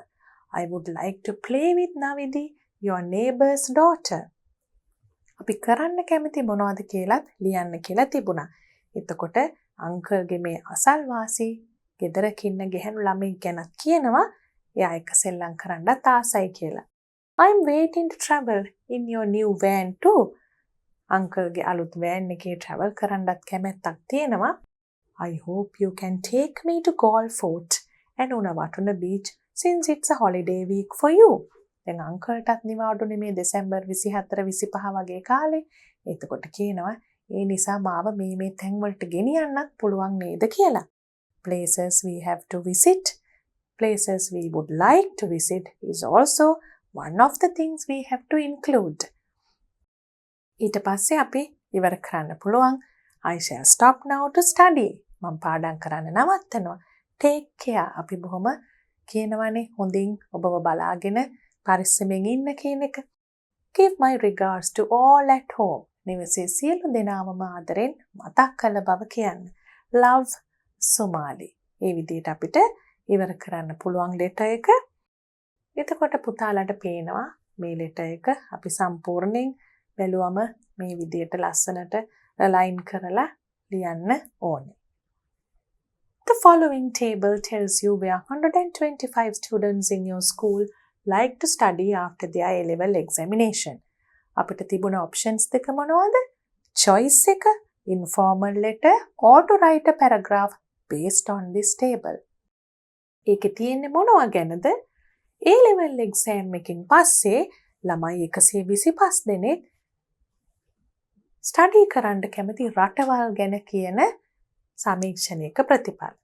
I would like to play with Navidi, your neighbor's daughter. අපි කරන්න කැමති මොනවද කියලාත් ලියන්න කියලා තිබුණා. එතකොට අංකල්ගේ මේ අසල්වාසී ගෙදරක ඉන්න ගැහැණු ළමයි ගැනත් කියනවා එයා එක සෙල්ලම් කරන්නත් ආසයි කියලා. I'm waiting to travel in your new van too. අංකල්ගේ අලුත් van එකේ travel කරන්නත් කැමැත්තක් තියෙනවා. I hope you can take me to Golfort and Unawatuna Beach since it's a holiday week for you. දැන් අංකල්ටත් නිවාඩුනේ මේ දෙසැම්බර් 24 25 වගේ කාලේ. එතකොට කියනවා ඒ නිසා මාව මේ තැන් වලට ගෙනියන්නත් පුළුවන් නේද කියලා. Places we have to visit, places we would like to visit is also one of the things we have to include. ඊට පස්සේ අපි ඉවර කරන්න පුළුවන්. I shall stop now to study. මම පාඩම් කරන්න නවත්තනවා. Take care. අපි බොහොම කියනවනේ හොඳින් ඔබව බලාගෙන පරිස්සමෙන් ඉන්න කියන එක. Give my regards to all at home. නිවසේ සියලු දෙනාම ආදරෙන් මතක් කළ බව කියන්න. Love Somali. ඒ විදිහට අපිට ඉවර කරන්න පුළුවන් ලෙටර් එක. එතකොට පුතාලට පේනවා මේ ලෙටර් එක අපි සම්පූර්ණයෙන් බැලුවම මේ විදිහට ලස්සනට ලයින් කරලා ලියන්න ඕනේ. The following table tells you where 125 students in your school like to study after their A-level examination. අපිට තිබුණ options දෙක මොනවද? Choice එක, informal letter or to write a paragraph based on this table. ඒකේ තියෙන්නේ මොනවා ගැනද? A-level exam එකකින් පස්සේ ළමයි 125 දෙනෙක් ස්ටඩි කරන්න කැමති රටවල් ගැන කියන සමීක්ෂණයක ප්‍රතිඵල.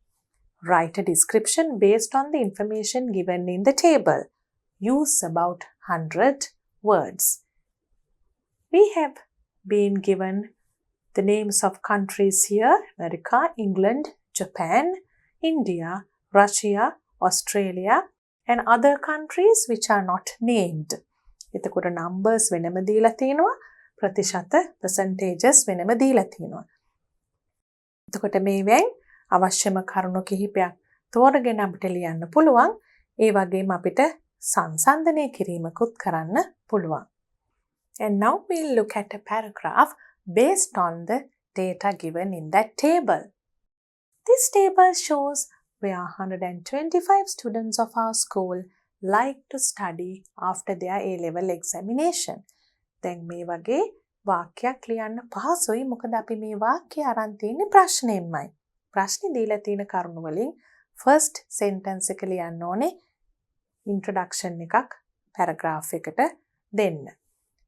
Write a description based on the information given in the table. Use about 100 words. We have been given the names of countries here: America, England, Japan, India, Russia, Australia, and other countries which are not named. එතකොට numbers වෙනම දීලා තියෙනවා, ප්‍රතිශත percentages වෙනම දීලා තියෙනවා. එතකොට මේවෙන් අවශ්‍යම කරුණු කිහිපයක් තෝරගෙන අපිට ලියන්න පුළුවන්. ඒ වගේම අපිට සංසන්දනය කිරීමකුත් කරන්න පුළුවන්. And now we'll look at a paragraph based on the data given in that table. This table shows where 125 students of our school like to study after their A-level examination. දැන් මේ වගේ වාක්‍යයක් ලියන්න පහසුයි. මොකද අපි මේ වාක්‍ය අරන් තියෙන්නේ ප්‍රශ්නෙම්මයි. ප්‍රශ්නේ දීලා තියෙන කරුණු වලින් first sentence එක ලියන්න ඕනේ introduction එකක් paragraph එකට දෙන්න.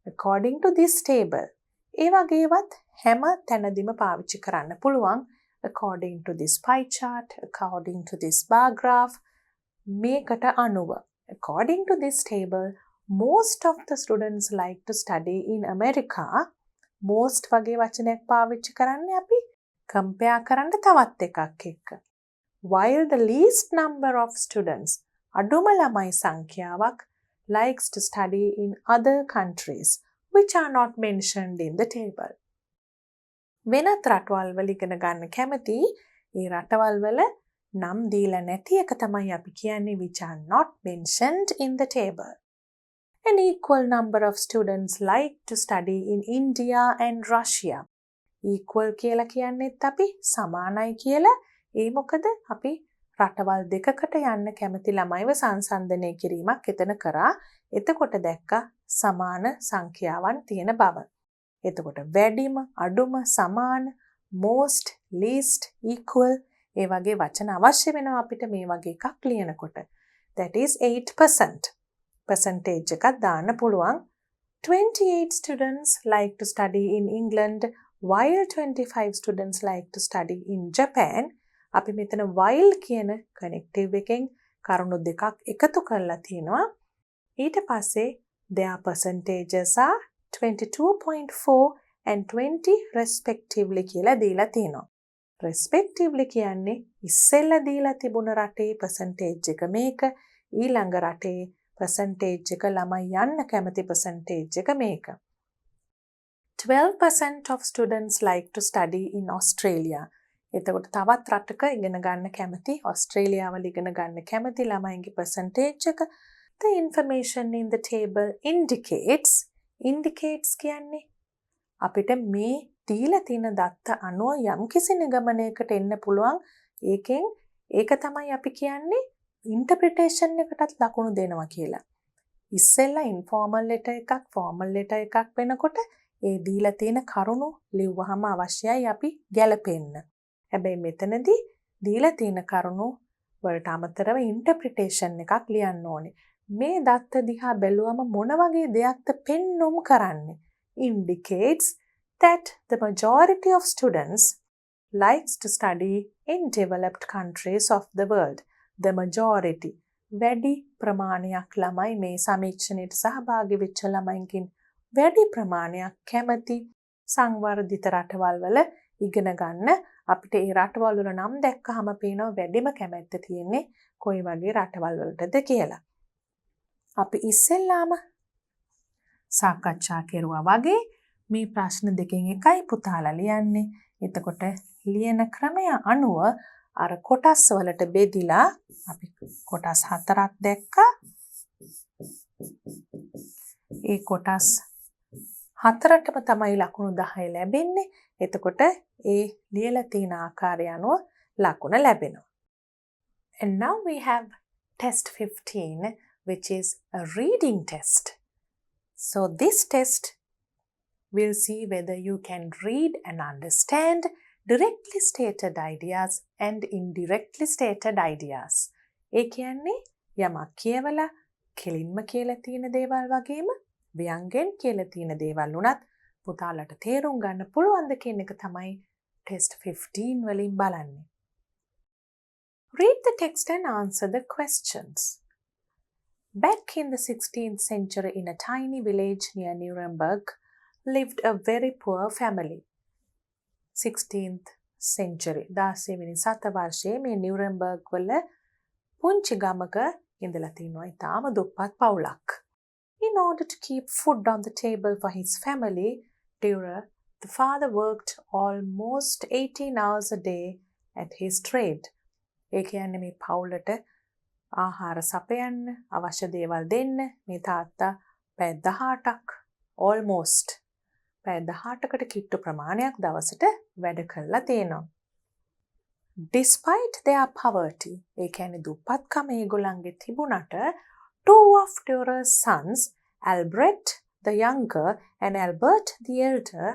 According to this table. ඒ වගේවත් හැම තැනදීම පාවිච්චි කරන්න පුළුවන්. according to this pie chart, according to this bar graph, මේකට අනුව. According to this table, most of the students like to study in America. Most වගේ වචනයක් පාවිච්චි කරන්නේ අපි compare කරන්න තවත් එකක් එක්ක. While the least number of students, අඩුම ළමයි සංඛ්‍යාවක්, likes to study in other countries which are not mentioned in the table. වෙනත් රටවල් වල ඉගෙන ගන්න කැමති ඒ රටවල් වල නම් දීලා නැති එක තමයි අපි කියන්නේ which are not mentioned in the table. An equal number of students like to study in India and Russia. Equal කියලා කියන්නේත් අපි සමානයි කියලා. ඒ මොකද අපි රටවල් දෙකකට යන්න කැමති ළමයිව සංසන්දනය කිරීමක් එතන කරා. එතකොට දැක්කා සමාන සංඛ්‍යාවන් තියෙන බව. එතකොට වැඩිම, අඩුම, සමාන, most, least, equal ඒ වගේ වචන අවශ්‍ය වෙනවා අපිට මේ වගේ එකක් ලියනකොට. That is 8%. Percentage එකක් දාන්න පුළුවන්. 28 students like to study in England while 25 students like to study in Japan. අපි මෙතන while කියන connective එකෙන් කරුණු දෙකක් එකතු කරලා තියෙනවා. ඊට පස්සේ their percentages are 22.4 and 20 respectively කියලා දීලා තියෙනවා. respectively කියන්නේ ඉස්සෙල්ලා දීලා තිබුණ රටේ percentage එක මේක, ඊළඟ රටේ percentage එක ළමයි යන්න කැමති percentage එක මේක. 12% of students like to study in Australia. එතකොට තවත් රටක ඉගෙන ගන්න කැමති, ඔස්ට්‍රේලියාවල ඉගෙන ගන්න කැමති ළමයින්ගේ percentage එක. The information in the table indicates කියන්නේ අපිට මේ දීලා තියෙන දත්ත අනුව යම්කිසි නිගමනයකට එන්න පුළුවන්. ඒකෙන් ඒක තමයි අපි කියන්නේ interpretation එකටත් ලකුණු දෙනවා කියලා. ඉස්සෙල්ලා informal letter එකක් formal letter එකක් වෙනකොට ඒ දීලා තියෙන කරුණු ලිව්වහම අවශ්‍යයි අපි ගැලපෙන්න. හැබැයි මෙතනදී දීලා තියෙන කරුණු වලට අමතරව interpretation එකක් ලියන්න ඕනේ. මේ දත්ත දිහා බැලුවම මොන වගේ දෙයක්ද පෙන්눔 කරන්නේ? Indicates that the majority of students likes to study in developed countries of the world. The majority. වැඩි ප්‍රමාණයක් ළමයි මේ සමීක්ෂණයට සහභාගී වෙච්ච ළමයින්ගෙන් වැඩි ප්‍රමාණයක් කැමති සංවර්ධිත රටවල් වල ඉගෙන ගන්න. අපිට ඒ රටවල් වල නම් දැක්කහම පේනවා වැඩිම කැමැත්ත තියෙන්නේ කොයි වගේ රටවල් වලටද කියලා. අපි ඉස්සෙල්ලාම සාකච්ඡා කෙරුවා වගේ මේ ප්‍රශ්න දෙකෙන් එකයි පුතාලා ලියන්නේ. එතකොට ලියන ක්‍රමය අනුව අර කොටස් වලට බෙදිලා අපි කොටස් 4ක් දැක්කා. ඒ කොටස් 4ටම තමයි ලකුණු 10 ලැබෙන්නේ. එතකොට ඒ ලියලා තියෙන ආකාරය අනුව ලකුණ ලැබෙනවා. And now we have test 15 which is a reading test. So this test will see whether you can read and understand directly stated ideas and indirectly stated ideas. ඒ කියන්නේ යමක් කියවලා කෙලින්ම කියලා තියෙන දේවල් වගේම ව්‍යංගෙන් කියලා තියෙන දේවල් උනත් පුතාලට තේරුම් ගන්න පුළුවන්ද කියන එක තමයි test 15 වලින් බලන්නේ. Read the text and answer the questions. Back in the 16th century in a tiny village near Nuremberg lived a very poor family. 16th century 16 වෙනි සතවර්ෂයේ මේ නියුරම්බර්ග් වල පුංචි ගමක ඉඳලා තිනවා ඊටාම දුප්පත් පවුලක්. In order to keep food on the table for his family, Dürer, the father worked almost 18 hours a day at his trade. ඒ කියන්නේ මේ පවුලට ආහාර සපයන්න, අවශ්‍ය දේවල් දෙන්න මේ තාත්තා පැය 18ක් almost පැය 18කට කිට්ටු ප්‍රමාණයක් දවසට වැඩ කරලා තියෙනවා. Despite their poverty, ඒ කියන්නේ දුප්පත්කම ඒගොල්ලන්ගේ තිබුණට, two of Dürer's sons, Albrecht the younger and Albert the elder,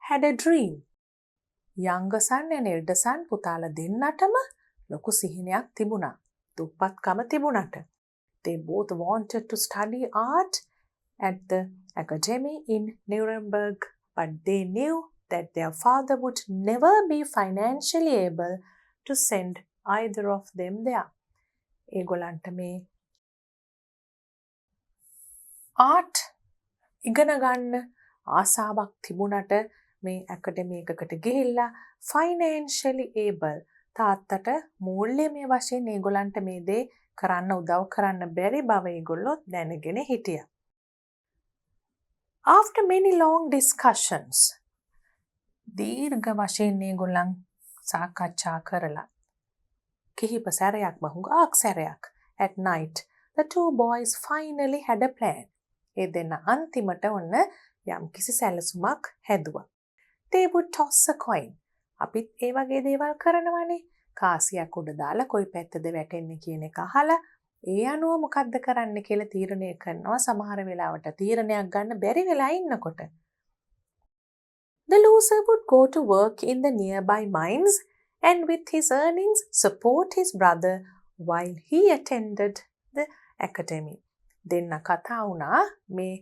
had a dream. Younger son and elder son පුතාලා දෙන්නටම ලොකු සිහිනයක් තිබුණා. දුප්පත්කම තිබුණට. They both wanted to study art at the academy in Nuremberg, but they knew that their father would never be financially able to send either of them there. ඒගොල්ලන්ට මේ art ඉගෙන ගන්න ආසාවක් තිබුණට මේ ඇකඩමි එකකට ගිහිල්ලා financially able තාත්තට මූල්‍යමය වශයෙන් ඒගොල්ලන්ට මේ දේ කරන්න උදව් කරන්න බැරි බව ඒගොල්ලෝ දැනගෙන හිටියා. After many long discussions, දීර්ඝ වශයෙන් ඒගොල්ලන් සාකච්ඡා කරලා කිහිප සැරයක් හුඟක් සැරයක් at night, the two boys finally had a plan. ඒ දෙන්න අන්තිමට ඔන්න යම් කිසි සැලසුමක් හැදුවා. They would toss a coin. අපිත් ඒ වගේ දේවල් කරනවානේ. කාසියක් උඩ දාලා කොයි පැත්තද වැටෙන්නේ කියන එක අහලා ඒ අනුව මොකද්ද කරන්න කියලා තීරණය කරනවා. සමහර වෙලාවට තීරණයක් ගන්න බැරි වෙලා ඉන්නකොට. The loser would go to work in the nearby mines and with his earnings support his brother while he attended the academy. දෙන්න කතා වුණා මේ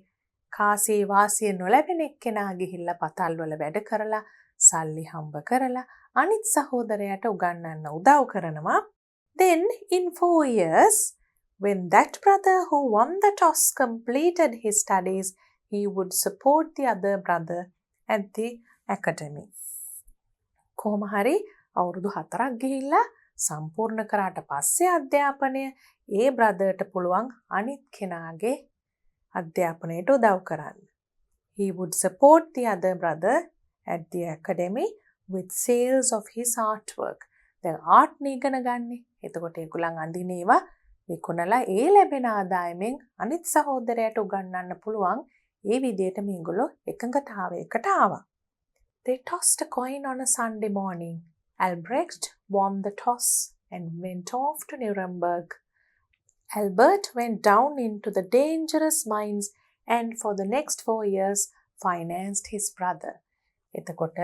කාසිය වාසිය නොලැබෙන එක්කෙනා ගිහිල්ලා පතල් වල වැඩ කරලා සල්ලි හම්බ කරලා අනිත් සහෝදරයාට උගන්වන්න උදව් කරනවා. Then in 4 years, when that brother who won the toss completed his studies, he would support the other brother at the academy. කොහොම හරි අවුරුදු 4ක් ගිහිල්ලා සම්පූර්ණ කරාට පස්සේ අධ්‍යාපනය ඒ බ්‍රදර්ට පුළුවන් අනිත් කෙනාගේ අධ්‍යාපනයට උදව් කරන්න. He would support the other brother at the academy with sales of his artwork. දැන් ආර්ට් නේ ඉගෙන ගන්නේ. එතකොට ඒගොල්ලන් අඳින ඒවා විකුණලා ඒ ලැබෙන ආදායමෙන් අනිත් සහෝදරයාට උගන්වන්න පුළුවන්. ඒ විදිහට මේගොල්ලෝ එකඟතාවයකට ආවා. They tossed a coin on a Sunday morning. Albrecht won the toss and went off to Nuremberg. Albert went down into the dangerous mines and for the next 4 years financed his brother. එතකොට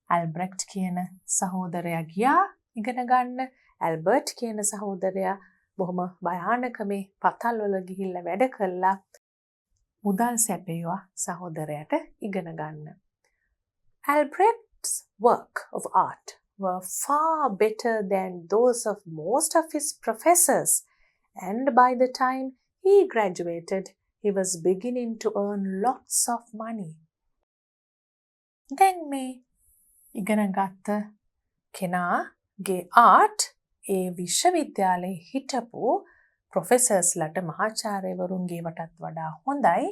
Albrecht කියන සහෝදරයා ගියා ඉගෙන ගන්න. Albert කියන සහෝදරයා බොහොම භයානක මේ පතල් වල ගිහිල්ලා වැඩ කළා. මුදල් සැපේවා සහෝදරයාට ඉගෙන ගන්න. Albrecht's work of art were far better than those of most of his professors, and by the time he graduated, he was beginning to earn lots of money. දැන් මේ ඉගෙන ගත්ත කෙනාගේ ආර්ට් ඒ විශ්වවිද්‍යාලයේ හිටපු ප්‍රොෆෙසර්ස්ලට මහාචාර්යවරුන්ගේ වටත් වඩා හොඳයි.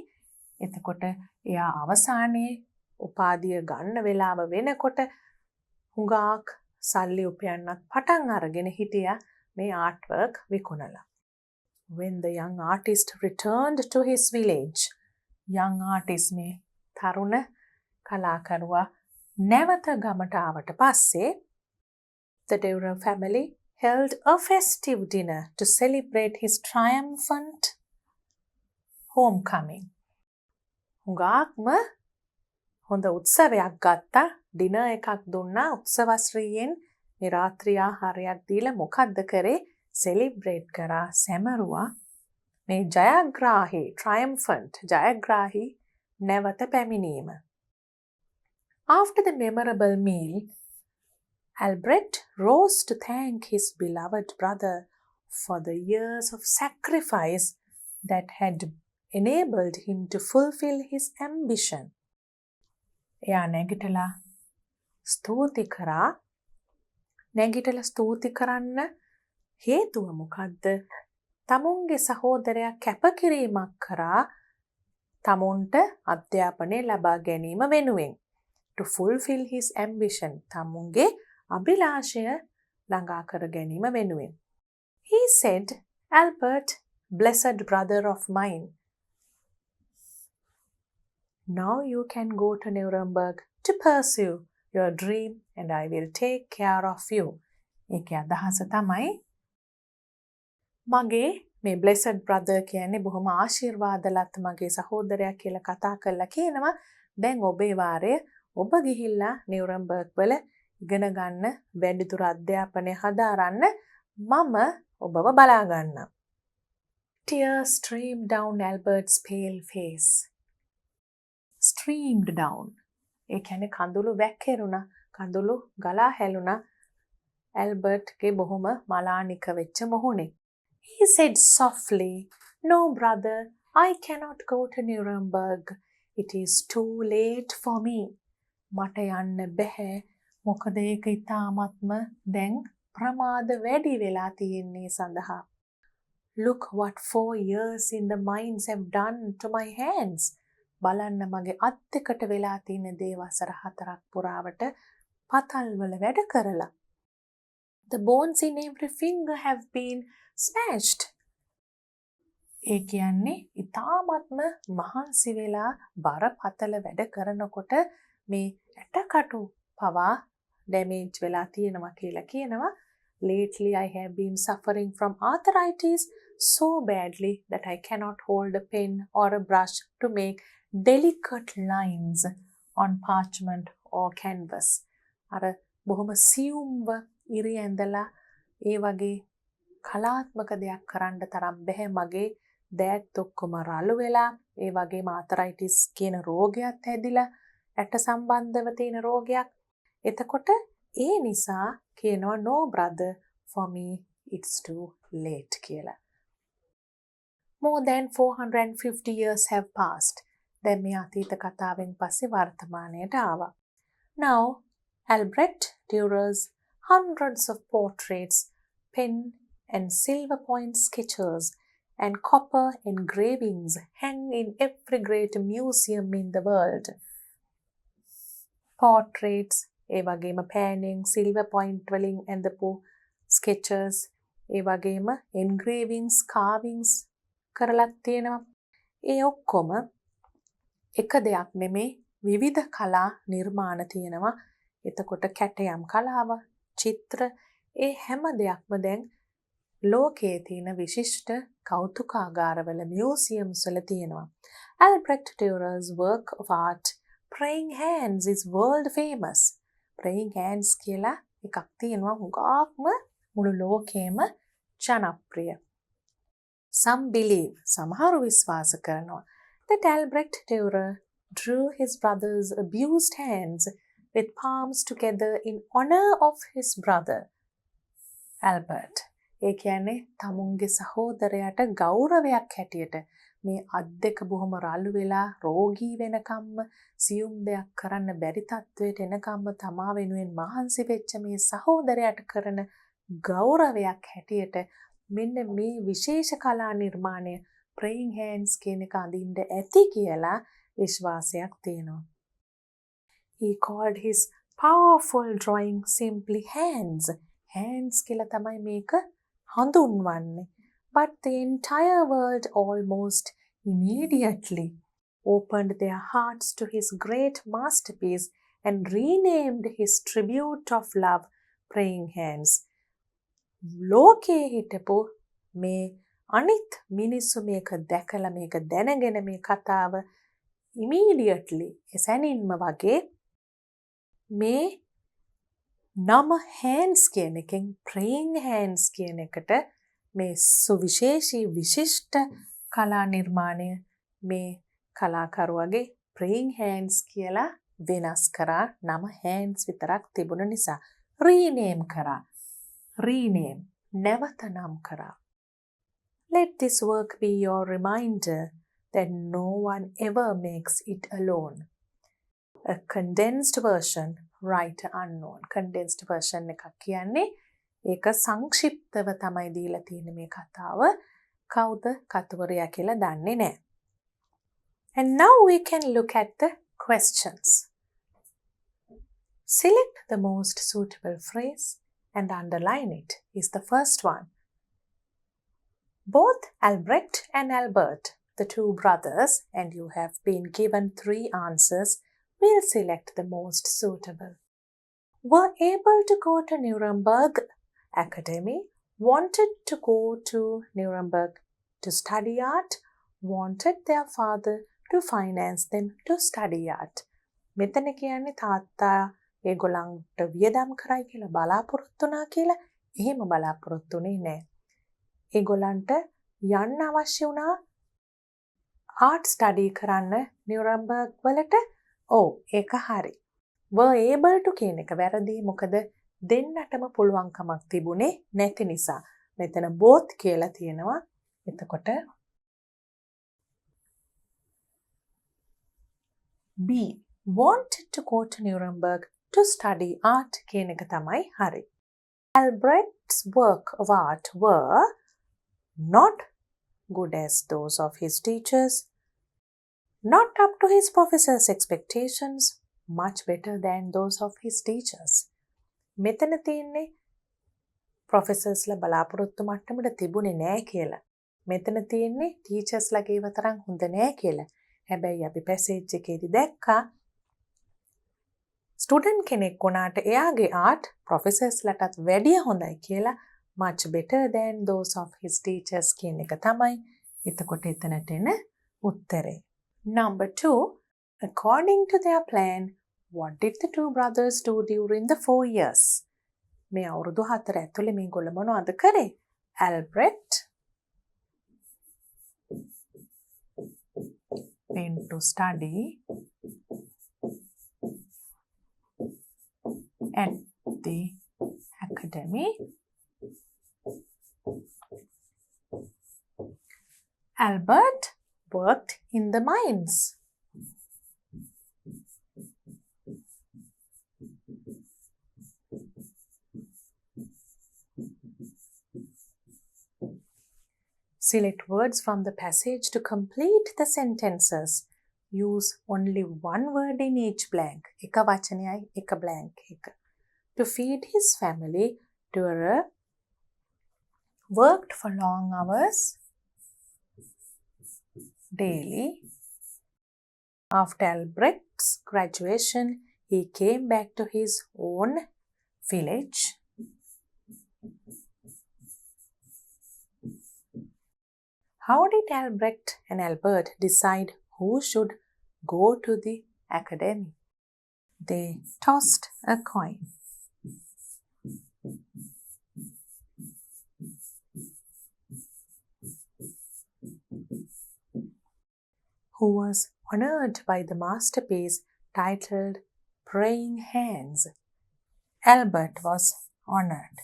එතකොට එයා අවසානයේ උපාධිය ගන්න වෙලාව වෙනකොට හුඟක් සල්ලි උපයන්නත් පටන් අරගෙන හිටියා මේ ආර්ට් වර්ක් විකුණලා. When the young artist returned to his village, young artist මේ තරුණ කලාකරුවා නැවත ගමට ආවට පස්සේ the Deura family held a festive dinner to celebrate his triumphant homecoming. හුඟක්ම හොඳ උත්සවයක් ගත්තා. ඩිනර් එකක් දුන්නා උත්සවශ්‍රීයෙන්. මේ රාත්‍රී ආහාරයක් දීලා මොකද්ද කරේ? සෙලිබ්‍රේට් කරා, සැමරුවා. මේ ජයග්‍රාහී triumphant ජයග්‍රාහී නැවත පැමිණීම. After the memorable meal, Albrecht rose to thank his beloved brother for the years of sacrifice that had enabled him to fulfill his ambition. එයා නැගිටලා ස්තුති කරා. නැගිටලා ස්තුති කරන්න හේතුව මොකද්ද? තමුන්ගේ සහෝදරයා කැපකිරීමක් කරා තමුන්ට අධ්‍යාපනය ලබා ගැනීම වෙනුවෙන්. To fulfill his ambition. තමුන්ගේ අභිලාෂය ළඟා කර ගැනීම වෙනුවෙන්. He said, Albert, blessed brother of mine, now you can go to Nuremberg to pursue your dream and I will take care of you. ඒකේ අදහස තමයි මගේ මේ blessed brother කියන්නේ බොහොම ආශිර්වාදලත් මගේ සහෝදරයා කියලා කතා කරලා කියනවා දැන් ඔබේ වාරය ඔබ ගිහිල්ලා නිවරම්බර්ග් වල ඉගෙන ගන්න වැඩිදුර අධ්‍යාපනය හදාරන්න මම ඔබව බලා ගන්නම්. Tears streamed down Albert's pale face. Streamed down. ඒ කියන්නේ කඳුළු වැක්කිරුණා. කඳුළු ගලා හැලුණා ඇල්බර්ට්ගේ බොහොම මලානික වෙච්ච මොහොනේ. He said softly, "No, brother, I cannot go to Nuremberg. It is too late for me." මට යන්න බැහැ. මොකද ඒක ඉතාමත්ම දැන් ප්‍රමාද වැඩි වෙලා තියෙන්නේ සඳහා. Look what 4 years in the mines have done to my hands. බලන්න මගේ අත් දෙකට වෙලා තියෙන දේ වසර 4ක් පුරාවට පතල් වල වැඩ කරලා. The bones in every finger have been smashed. ඒ කියන්නේ ඉතාමත්ම මහන්සි වෙලා බරපතල වැඩ කරනකොට මේ ඇටකටු පවා ඩැමේජ් වෙලා තියෙනවා කියලා කියනවා. Lately I have been suffering from arthritis so badly that I cannot hold a pen or a brush to make delicate lines on parchment or canvas. අර බොහොම සියුම්ව ඉරි ඇඳලා ඒ වගේ කලාත්මක දෙයක් කරන්න තරම් බැහැ. මගේ දෑත් ඔක්කොම රළු වෙලා ඒ වගේම ආතරයිටිස් කියන රෝගයක් හැදිලා ඇට සම්බන්ධව තියෙන රෝගයක්. එතකොට ඒ නිසා කියනවා no brother, for me it's too late කියලා. More than 450 years have passed. දැන් මේ අතීත කතාවෙන් පස්සේ වර්තමානයට ආවා. Now Albrecht Dürer's hundreds of portraits, pen and silver point sketches and copper engravings hang in every great museum in the world. Portraits, ඒ වගේම painting, silver point වලින් ඇඳපු sketches, ඒ වගේම engravings, carvings කරලා තියෙනවා. ඒ ඔක්කොම එක දෙයක් නෙමේ, විවිධ කලා නිර්මාණ තියෙනවා. එතකොට කැටයම් කලාව, චිත්‍ර, ඒ හැම දෙයක්ම දැන් ලෝකයේ තියෙන විශිෂ්ට කෞතුකාගාරවල මියුසියම්ස් වල තියෙනවා. Albrecht Dürer's work of art, Praying Hands, is world famous. Praying Hands කියලා එකක් තියෙනවා හුඟක්ම මුළු ලෝකෙම ජනප්‍රිය. Some believe, සමහරු විශ්වාස කරනවා, that Albrecht Dürer drew his brother's abused hands with palms together in honor of his brother, Albert. ඒ කියන්නේ තමුන්ගේ සහෝදරයාට ගෞරවයක් හැටියට මේ අත් දෙක බොහොම රළු වෙලා රෝගී වෙනකම්ම සියුම් දෙයක් කරන්න බැරි තත්වයට එනකම්ම තමා වෙනුවෙන් මහන්සි වෙච්ච මේ සහෝදරයාට කරන ගෞරවයක් හැටියට මෙන්න මේ විශේෂ කලා නිර්මාණය Praying Hands කියන එක අඳින්න ඇති කියලා විශ්වාසයක් තියෙනවා. He called his powerful drawing simply hands. Hands කියලා තමයි මේක හඳුන්වන්නේ. But the entire world almost immediately opened their hearts to his great masterpiece and renamed his tribute of love Praying Hands. ලෝකයේ හිටපු මේ අනිත් මිනිස්සු මේක දැකලා මේක දැනගෙන මේ කතාව immediately එසැනින්ම වගේ මේ නම hands කියන එකෙන් praying hands කියන එකට මේ සුවිශේෂී විශිෂ්ට කලා නිර්මාණය මේ කලාකරුවගේ praying hands කියලා වෙනස් කරා. නම hands විතරක් තිබුණ නිසා rename කරා. rename නැවත නම් කරා. Let this work be your reminder that no one ever makes it alone. A condensed version, writer unknown. Condensed version එකක් කියන්නේ ඒක සංක්ෂිප්තව තමයි දීලා තියෙන මේ කතාව. කවුද කතුවරයා කියලා දන්නේ නැහැ. And now we can look at the questions. Select the most suitable phrase and underline it is the first one. Both Albrecht and Albert, the two brothers, and you have been given 3 answers, will select the most suitable. Were able to go to Nuremberg Academy, wanted to go to Nuremberg to study art, wanted their father to finance them to study art. මෙතන කියන්නේ තාත්තා ඒගොල්ලන්ට වියදම් කරයි කියලා බලාපොරොත්තු වුණා කියලා. එහෙම බලාපොරොත්තුනේ නැහැ. ඒගොල්ලන්ට යන්න අවශ්‍ය වුණා ආර්ට් ස්ටඩි කරන්න නියුරම්බර්ග් වලට. ඔව් ඒක හරි. were able to කියන එක වැරදි. මොකද දෙන්නටම පුළුවන්කමක් තිබුණේ නැති නිසා. මෙතන both කියලා තියෙනවා. එතකොට B wanted to go to Nuremberg to study art කියන එක තමයි හරි. Albrecht's work of art were not good as those of his teachers, not up to his professors' expectations, much better than those of his teachers. මෙතන තියෙන්නේ ප්‍රොෆෙසර්ස්ලා බලාපොරොත්තු මට්ටමට තිබුණේ නෑ කියලා. මෙතන තියෙන්නේ ටීචර්ස්ලාගේ තරම් හොඳ නෑ කියලා. හැබැයි අපි පැසේජ් එකේදී දැක්කා ස්ටුඩන්ට් කෙනෙක් වුණාට එයාගේ ආර්ට් ප්‍රොෆෙසර්ස්ලාටත් වැඩිය හොඳයි කියලා much better than those of his teachers කියන එක තමයි. එතකොට එතනට එන උත්තරේ. Number 2, according to their plan, what did the two brothers do during the 4 years? මේ අවුරුදු 4 ඇතුලේ මේගොල්ලෝ මොනවද කරේ? Albrecht went to study at the academy. Albert worked in the mines. Select words from the passage to complete the sentences. Use only one word in each blank. එක වචනයයි එක blank එක. To feed his family, Durer worked for long hours daily. After Albrecht's graduation, he came back to his own village. How did Albrecht and Albert decide who should go to the academy? They tossed a coin. Who was honored by the masterpiece titled Praying Hands? Albert was honored.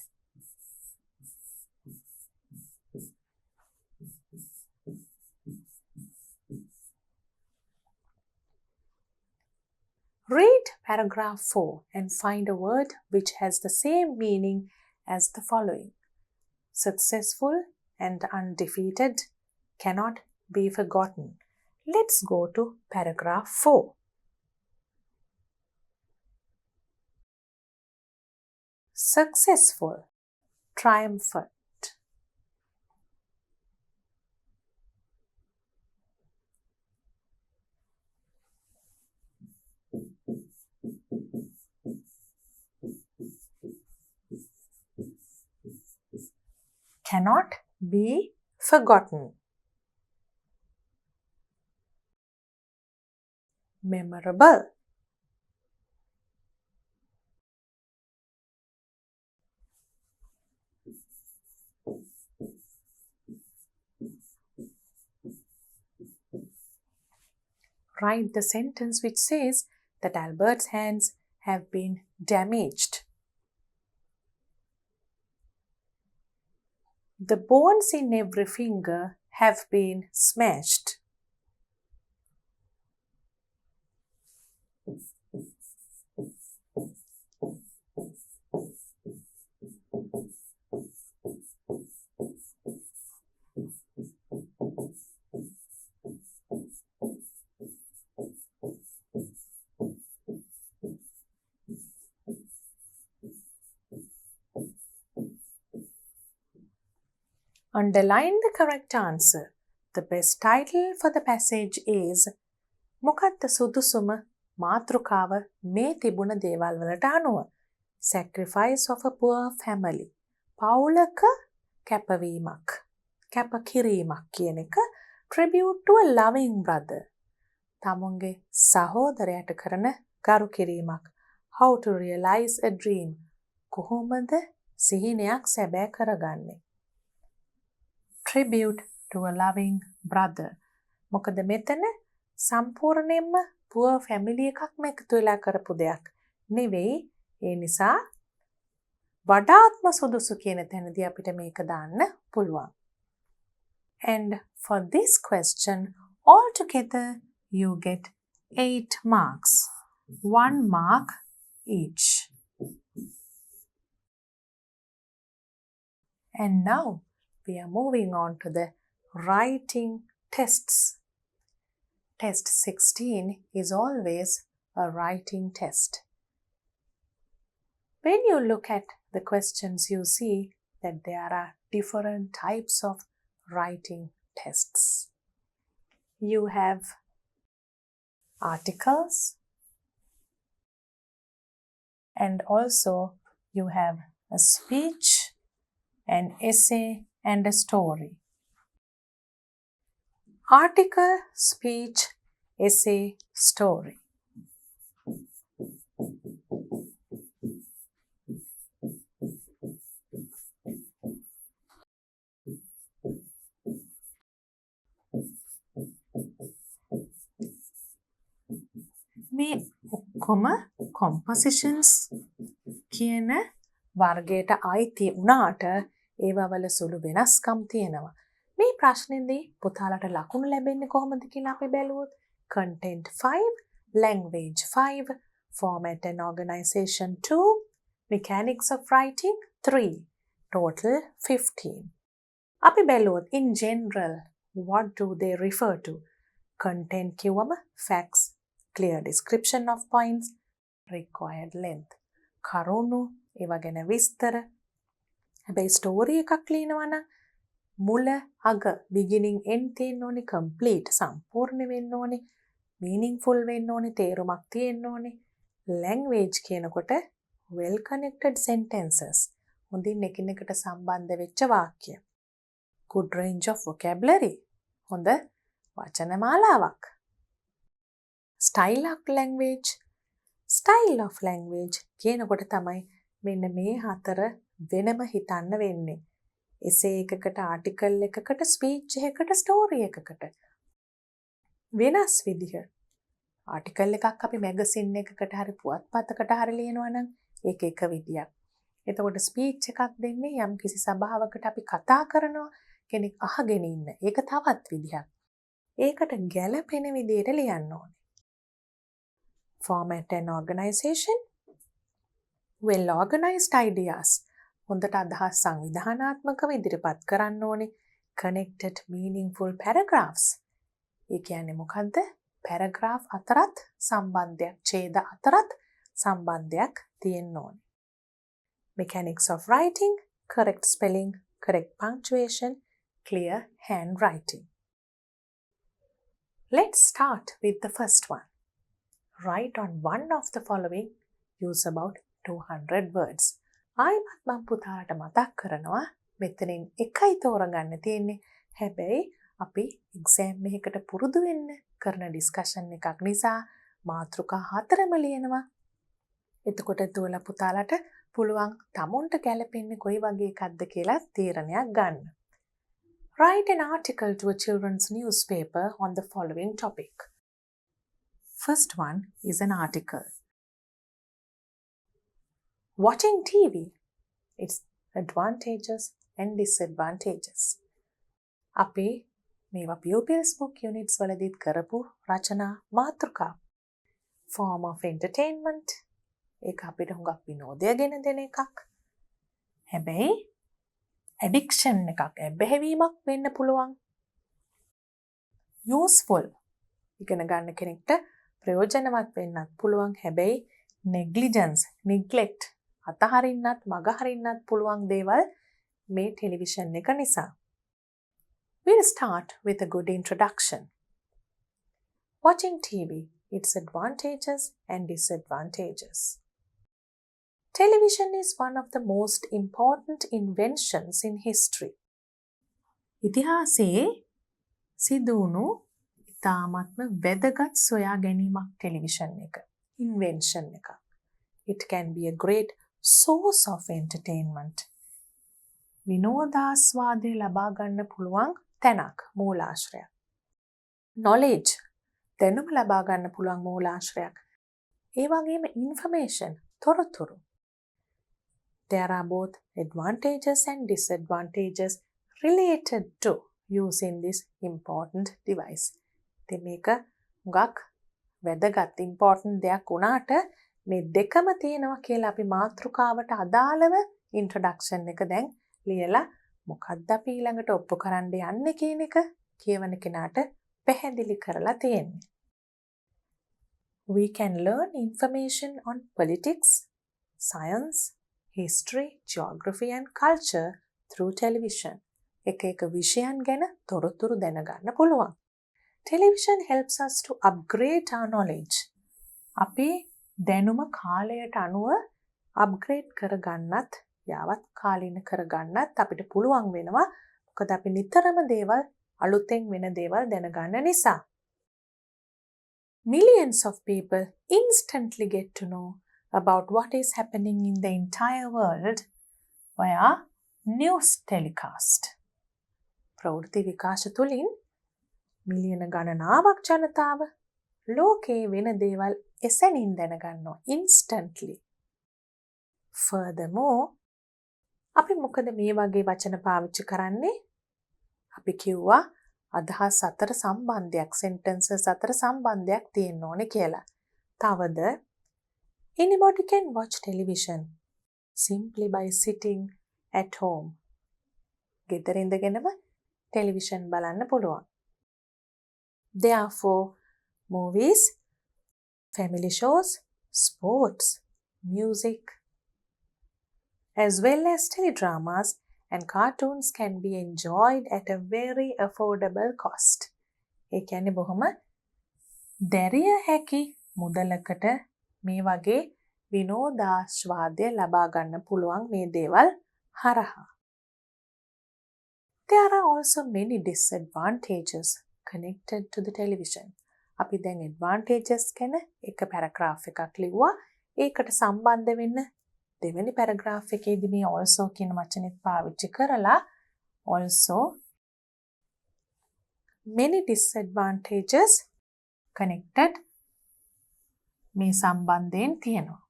Read paragraph 4 and find a word which has the same meaning as the following. Successful and undefeated, cannot be forgotten. Let's go to paragraph 4. Successful, triumphant. Cannot be forgotten. Memorable. Write the sentence which says that Albert's hands have been damaged. The bones in every finger have been smashed. Underline the correct answer. The best title for the passage is මොකක්ද සුදුසුම මාතෘකාව මේ තිබුණ දේවල් වලට අනුව? Sacrifice of a poor family. පවුලක කැපවීමක්. කැපකිරීමක් කියන එක. Tribute to a loving brother. තමුන්ගේ සහෝදරයට කරන ගරු කිරීමක්. How to realize a dream. කොහොමද සිහිනයක් සැබෑ කරගන්නේ? Tribute to a loving brother. මොකද මෙතන සම්පූර්ණයෙන්ම poor family එකක්ම එකතු වෙලා කරපු දෙයක් නෙවෙයි. ඒ නිසා වඩාත්ම සුදුසු කියන තැනදී අපිට මේක දාන්න පුළුවන්. And for this question, altogether you get 8 marks. 1 mark each. And now we are moving on to the writing tests. Test 16 is always a writing test. When you look at the questions, you see that there are different types of writing tests. You have articles, and also you have a speech, an essay, and a story. Article, speech, essay, story. මේ ඔක්කොම compositions කියන වර්ගයට අයිති වුණාට ඒවවල සුළු වෙනස්කම් තියෙනවා. මේ ප්‍රශ්නේදී පුතාලට ලකුණු ලැබෙන්නේ කොහොමද කියලා අපි බැලුවොත් content 5, language 5, format and organization 2, mechanics of writing 3, total 15. අපි බැලුවොත් in general what do they refer to? Content කිව්වම facts, clear description of points, required length. කරුණු ඒවා ගැන විස්තර. හැබැයි ස්ටෝරි එකක් ලියනවා නම් මුල අග beginning end තියෙන්න ඕනේ, complete සම්පූර්ණ වෙන්න ඕනේ, meaningful වෙන්න ඕනේ, තේරුමක් තියෙන්න ඕනේ. language කියනකොට well connected sentences. හොඳින් එකිනෙකට සම්බන්ධ වෙච්ච වාක්‍ය. good range of vocabulary. හොඳ වචන මාලාවක්. style of language. style of language කියනකොට තමයි මෙන්න මේ හතර වෙනම හිතන්න වෙන්නේ. essay එකකට, article එකකට, speech එකකට, story එකකට. වෙනස් විදිහ. article එකක් අපි magazine එකකට හරි පුවත්පතකට හරි ලියනවා නම් ඒක එක විදියක්. එතකොට speech එකක් දෙන්නේ යම් කිසි සභාවකට අපි කතා කරනවා, කෙනෙක් අහගෙන ඉන්න. ඒක තවත් විදියක්. ඒකට ගැළපෙන විදියට ලියන්න ඕනේ. format and organization. well organized ideas. හොඳට අදහස් සංවිධානාත්මකව ඉදිරිපත් කරන්න ඕනේ. connected meaningful paragraphs. ඒ කියන්නේ මොකද්ද? paragraph අතරත් සම්බන්ධයක්, ඡේද අතරත් සම්බන්ධයක් තියෙන්න ඕනේ. mechanics of writing, correct spelling, correct punctuation, clear handwriting. Let's start with the first one. Write on one of the following, use about 200 words. ආයිමත් මම පුතාට මතක් කරනවා මෙතනින් එකයි තෝරගන්න තියෙන්නේ. හැබැයි අපි එක්සෑම් එකකට පුරුදු වෙන්න කරන ඩිස්කෂන් එකක් නිසා මාතෘකා හතරම ලියනවා. එතකොට දුවලා පුතාලට පුළුවන් තමුන්ට ගැලපෙන්නේ කොයි වගේ එකක්ද කියලා තීරණයක් ගන්න. Write an article to a children's newspaper on the following topic. First one is an article. Watching TV, its advantages and disadvantages. අපි මේවා pupils book units වලදීත් කරපු රචනා මාතෘකා. Form of entertainment, ඒක අපිට හුඟක් විනෝදය ගෙන දෙන එකක්. හැබැයි addiction එකක්, ඇබ්බැහිවීමක් වෙන්න පුළුවන්. Useful, ඉගෙන ගන්න කෙනෙක්ට ප්‍රයෝජනවත් වෙන්නත් පුළුවන්. හැබැයි negligence, neglect, අතහරින්නත් මගහරින්නත් පුළුවන් දේවල් මේ ටෙලිවිෂන් එක නිසා. We'll start with a good introduction. Watching TV, its advantages and disadvantages. Television is one of the most important inventions in history. ඉතිහාසයේ සිදුවුණු ඉතාමත්ම වැදගත් සොයා ගැනීමක් ටෙලිවිෂන් එක. Invention එක. It can be a great source of entertainment. විනෝදාස්වාදය ලබා ගන්න පුළුවන් තැනක්, මූලාශ්‍රයක්. Knowledge, දැනුම ලබා ගන්න පුළුවන් මූලාශ්‍රයක්. ඒ වගේම information තොරතුරු. There are both advantages and disadvantages related to using this important device. ඉතින් මේක හුඟක් වැදගත් important දෙයක් වුණාට මේ දෙකම තියෙනවා කියලා අපි මාතෘකාවට අදාළව introduction එක දැන් ලියලා මොකක්ද අපි ඊළඟට ඔප්පු කරන්න යන්නේ කියන එක කියවන කෙනාට පැහැදිලි කරලා තියෙන්නේ. We can learn information on politics, science, history, geography and culture through television. එක විෂයන් ගැන තොරතුරු දැනගන්න පුළුවන්. Television helps us to upgrade our knowledge. අපි දැනුම කාලයට අනුව upgrade කරගන්නත්, යාවත් කාලීන කරගන්නත් අපිට පුළුවන් වෙනවා. මොකද අපි නිතරම දේවල් අලුතෙන් වෙන දේවල් දැනගන්න නිසා. Millions of people instantly get to know about what is happening in the entire world via news telecast. ප්‍රවෘත්ති විකාශ තුළින් මිලියන ගණනාවක් ජනතාව ලෝකයේ වෙන දේවල් එසැනින් දැනගන්නවා instantly. Furthermore, අපි මොකද මේ වගේ වචන පාවිච්චි කරන්නේ? අපි කිව්වා අදහස් අතර සම්බන්ධයක් sentences අතර සම්බන්ධයක් තියෙන්න ඕනේ කියලා. තවද anybody can watch television simply by sitting at home. ගෙදර ඉඳගෙනම ටෙලිවිෂන් බලන්න පුළුවන්. Therefore, movies, family shows, sports, music, as well as teledramas and cartoons can be enjoyed at a very affordable cost. ඒ කියන්නේ බොහොම දැරිය හැකි මුදලකට මේ වගේ විනෝදාස්වාදය ලබා ගන්න පුළුවන් මේ දේවල් හරහා. There are also many disadvantages connected to the television. අපි දැන් advantages ගැන එක paragraph එකක් ලිව්වා. ඒකට සම්බන්ධ වෙන්න දෙවෙනි paragraph එකේදී මේ also කියන වචනේත් පාවිච්චි කරලා also many disadvantages connected මේ සම්බන්ධයෙන් තියෙනවා.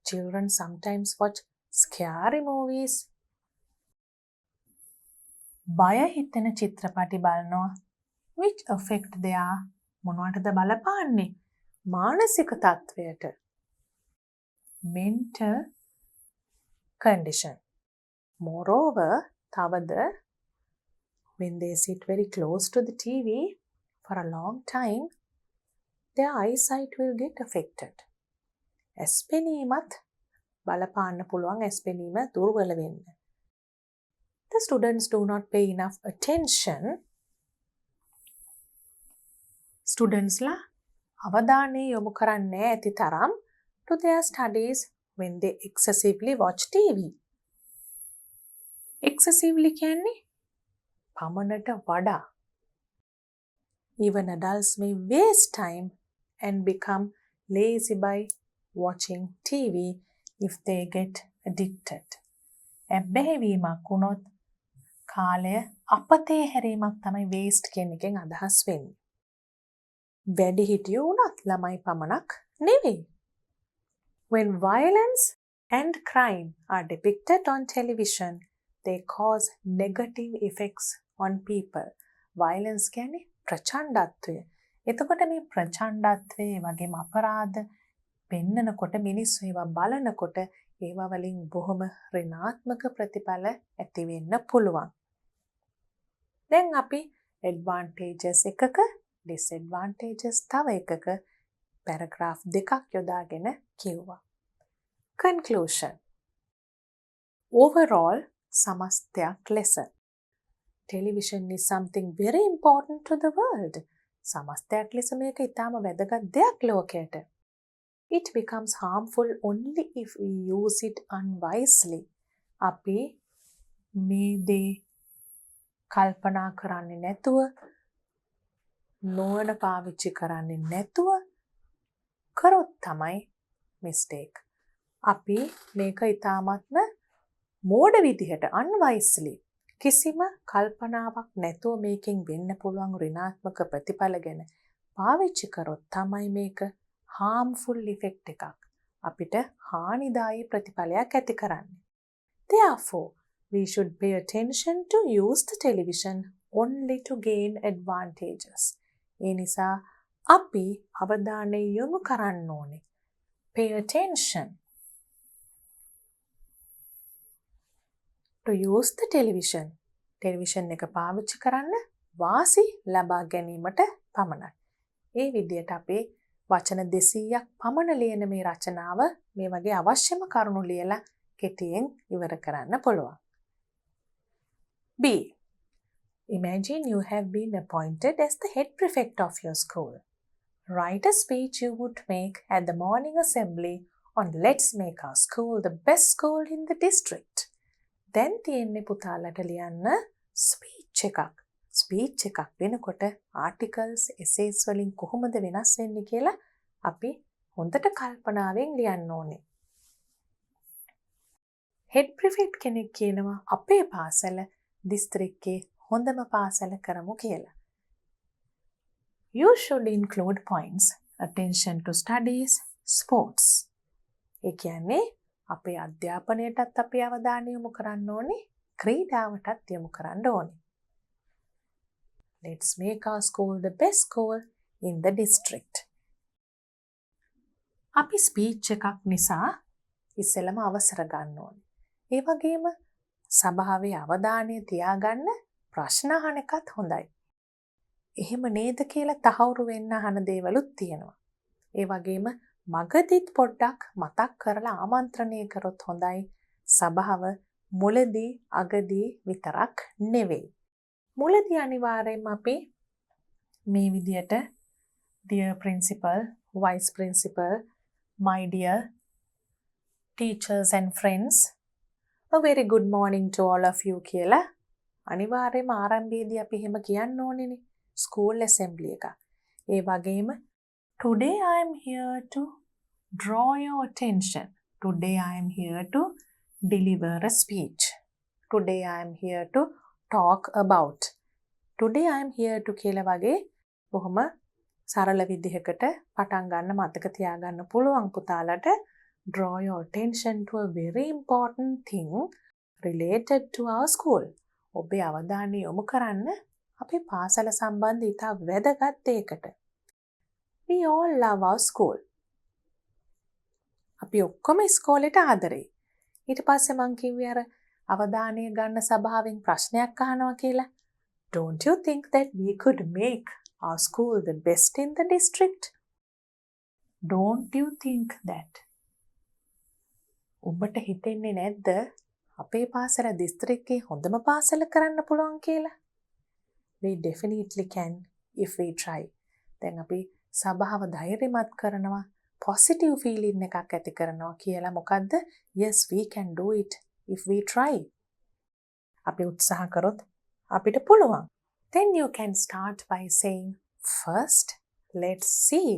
Children sometimes watch scary movies. බය හිතෙන චිත්‍රපටි බලනවා. Which affect their මොනවටද බලපාන්නේ? මානසික තත්වයට. Mental condition. Moreover, තවද when they sit very close to the TV for a long time, their eyesight will get affected. ඇස්පෙනීමත් බලපාන්න පුළුවන් ඇස්පෙනීම දුර්වල වෙන්න. The students do not pay enough attention. Students ලා අවධානය යොමු කරන්නේ ඇති තරම් to their studies when they excessively watch TV. Excessively කියන්නේ පමණට වඩා. Even adults may waste time and become lazy by watching TV if they get addicted. ඇබ්බැහිවීමක් වුණොත් කාලය අපතේ හැරීමක් තමයි waste කියන එකෙන් අදහස් වෙන්නේ. වැඩිහිටියෝ වුණත් ළමයි පමණක් නෙවෙයි. When violence and crime are depicted on television, they cause negative effects on people. Violence කියන්නේ ප්‍රචණ්ඩත්වය. එතකොට මේ ප්‍රචණ්ඩත්වයේ වගේම අපරාධ පෙන්නකොට මිනිස්සු ඒවා බලනකොට ඒවා වලින් බොහොම ඍණාත්මක ප්‍රතිඵල ඇති වෙන්න පුළුවන්. දැන් අපි advantages එකක disadvantages තව එකක paragraph දෙකක් යොදාගෙන කියුවා. Conclusion. Overall, සමස්තයක් ලෙස television is something very important to the world. සමස්තයක් ලෙස මේක ඉතාම වැදගත් දෙයක් ලෝකයට. It becomes harmful only if we use it unwisely. අපි මේ දේ කල්පනා කරන්නේ නැතුව නුවණ පාවිච්චි කරන්නේ නැතුව කරොත් තමයි mistake. අපි මේක ඉතාමත්ම මෝඩ විදිහට unwisely කිසිම කල්පනාවක් නැතුව මේකෙන් වෙන්න පුළුවන් ඍණාත්මක ප්‍රතිඵල ගැන පාවිච්චි කරොත් තමයි මේක harmful effect එකක්. අපිට හානිදායී ප්‍රතිඵලයක් ඇති කරන්නේ. Therefore, we should pay attention to use the television only to gain advantages. ඒ නිසා අපි අවධානය යොමු කරන්න ඕනේ. Pay attention to use the television. Television එක පාවිච්චි කරන්න වාසි ලබා ගැනීමට පමණයි. ඒ විදිහට අපේ වචන 200ක් පමණ ලියන මේ රචනාව මේ වගේ අවශ්‍යම කරුණු ලියලා කෙටියෙන් ඉවර කරන්න පුළුවන්. B. Imagine you have been appointed as the head prefect of your school. Write a speech you would make at the morning assembly on Let's Make Our School the best school in the district. දැන් තියෙන්නේ පුතාලට ලියන්න speech එකක්. Speech එකක් වෙනකොට articles එසේස් වලින් කොහොමද වෙනස් වෙන්නේ කියලා අපි හොඳට කල්පනාවෙන් ලියන්න ඕනේ. හෙඩ් ප්‍රිෆෙක්ට් කෙනෙක් කියනවා අපේ පාසල දිස්ත්‍රික්කේ හොඳම පාසල කරමු කියලා. You should include points attention to studies, sports. ඒ කියන්නේ අපේ අධ්‍යාපනයටත් අපි අවධානය යොමු කරන්න ඕනේ, ක්‍රීඩාවටත් යොමු කරන්න ඕනේ. Let's make our school the best school in the district. අපි ස්පීච් එකක් නිසා ඉස්සෙල්ලම අවසර ගන්න ඕනේ. ඒ වගේම සභාවේ අවධානය තියාගන්න ප්‍රශ්න අහන එකත් හොඳයි. එහෙම නේද කියලා තහවුරු වෙන්න අහන දේවලුත් තියෙනවා. ඒ වගේම මගදීත් පොඩ්ඩක් මතක් කරලා ආමන්ත්‍රණය කරොත් හොඳයි. සභාව මුලදී අගදී විතරක් නෙවෙයි. මුලදී අනිවාර්යයෙන්ම අපි මේ විදියට dear principal, vice principal, my dear teachers and friends, a very good morning to all of you කියලා අනිවාර්යයෙන්ම ආරම්භයේදී අපි එහෙම කියන්න ඕනේනේ school assembly එක. ඒ වගේම today I am here to draw your attention. Today I am here to deliver a speech. Today I am here to talk about. Today I am here to කියලා වගේ බොහොම සරල විදිහකට පටන් ගන්න මතක තියාගන්න පුළුවන් පුතාලට. Draw your attention to a very important thing related to our school. ඔබේ අවධානය යොමු කරන්න අපේ පාසල සම්බන්ධ ඉතා වැදගත් දෙයකට. We all love our school. අපි ඔක්කොම ඉස්කෝලේට ආදරෙයි. ඊට පස්සේ මං කිව්වේ අර අවධානය ගන්න සභාවෙන් ප්‍රශ්නයක් අහනවා කියලා. Don't you think that we could make our school the best in the district? Don't you think that? ඔබට හිතෙන්නේ නැද්ද අපේ පාසල දිස්ත්‍රික්කේ හොඳම පාසල කරන්න පුළුවන් කියලා? We definitely can if we try. දැන් අපි සභාව ධෛර්යමත් කරනවා, positive feeling එකක් ඇති කරනවා කියලා. මොකද්ද? Yes, we can do it if we try. අපි උත්සාහ කරොත් අපිට පුළුවන්. Then you can start by saying, first, let's see.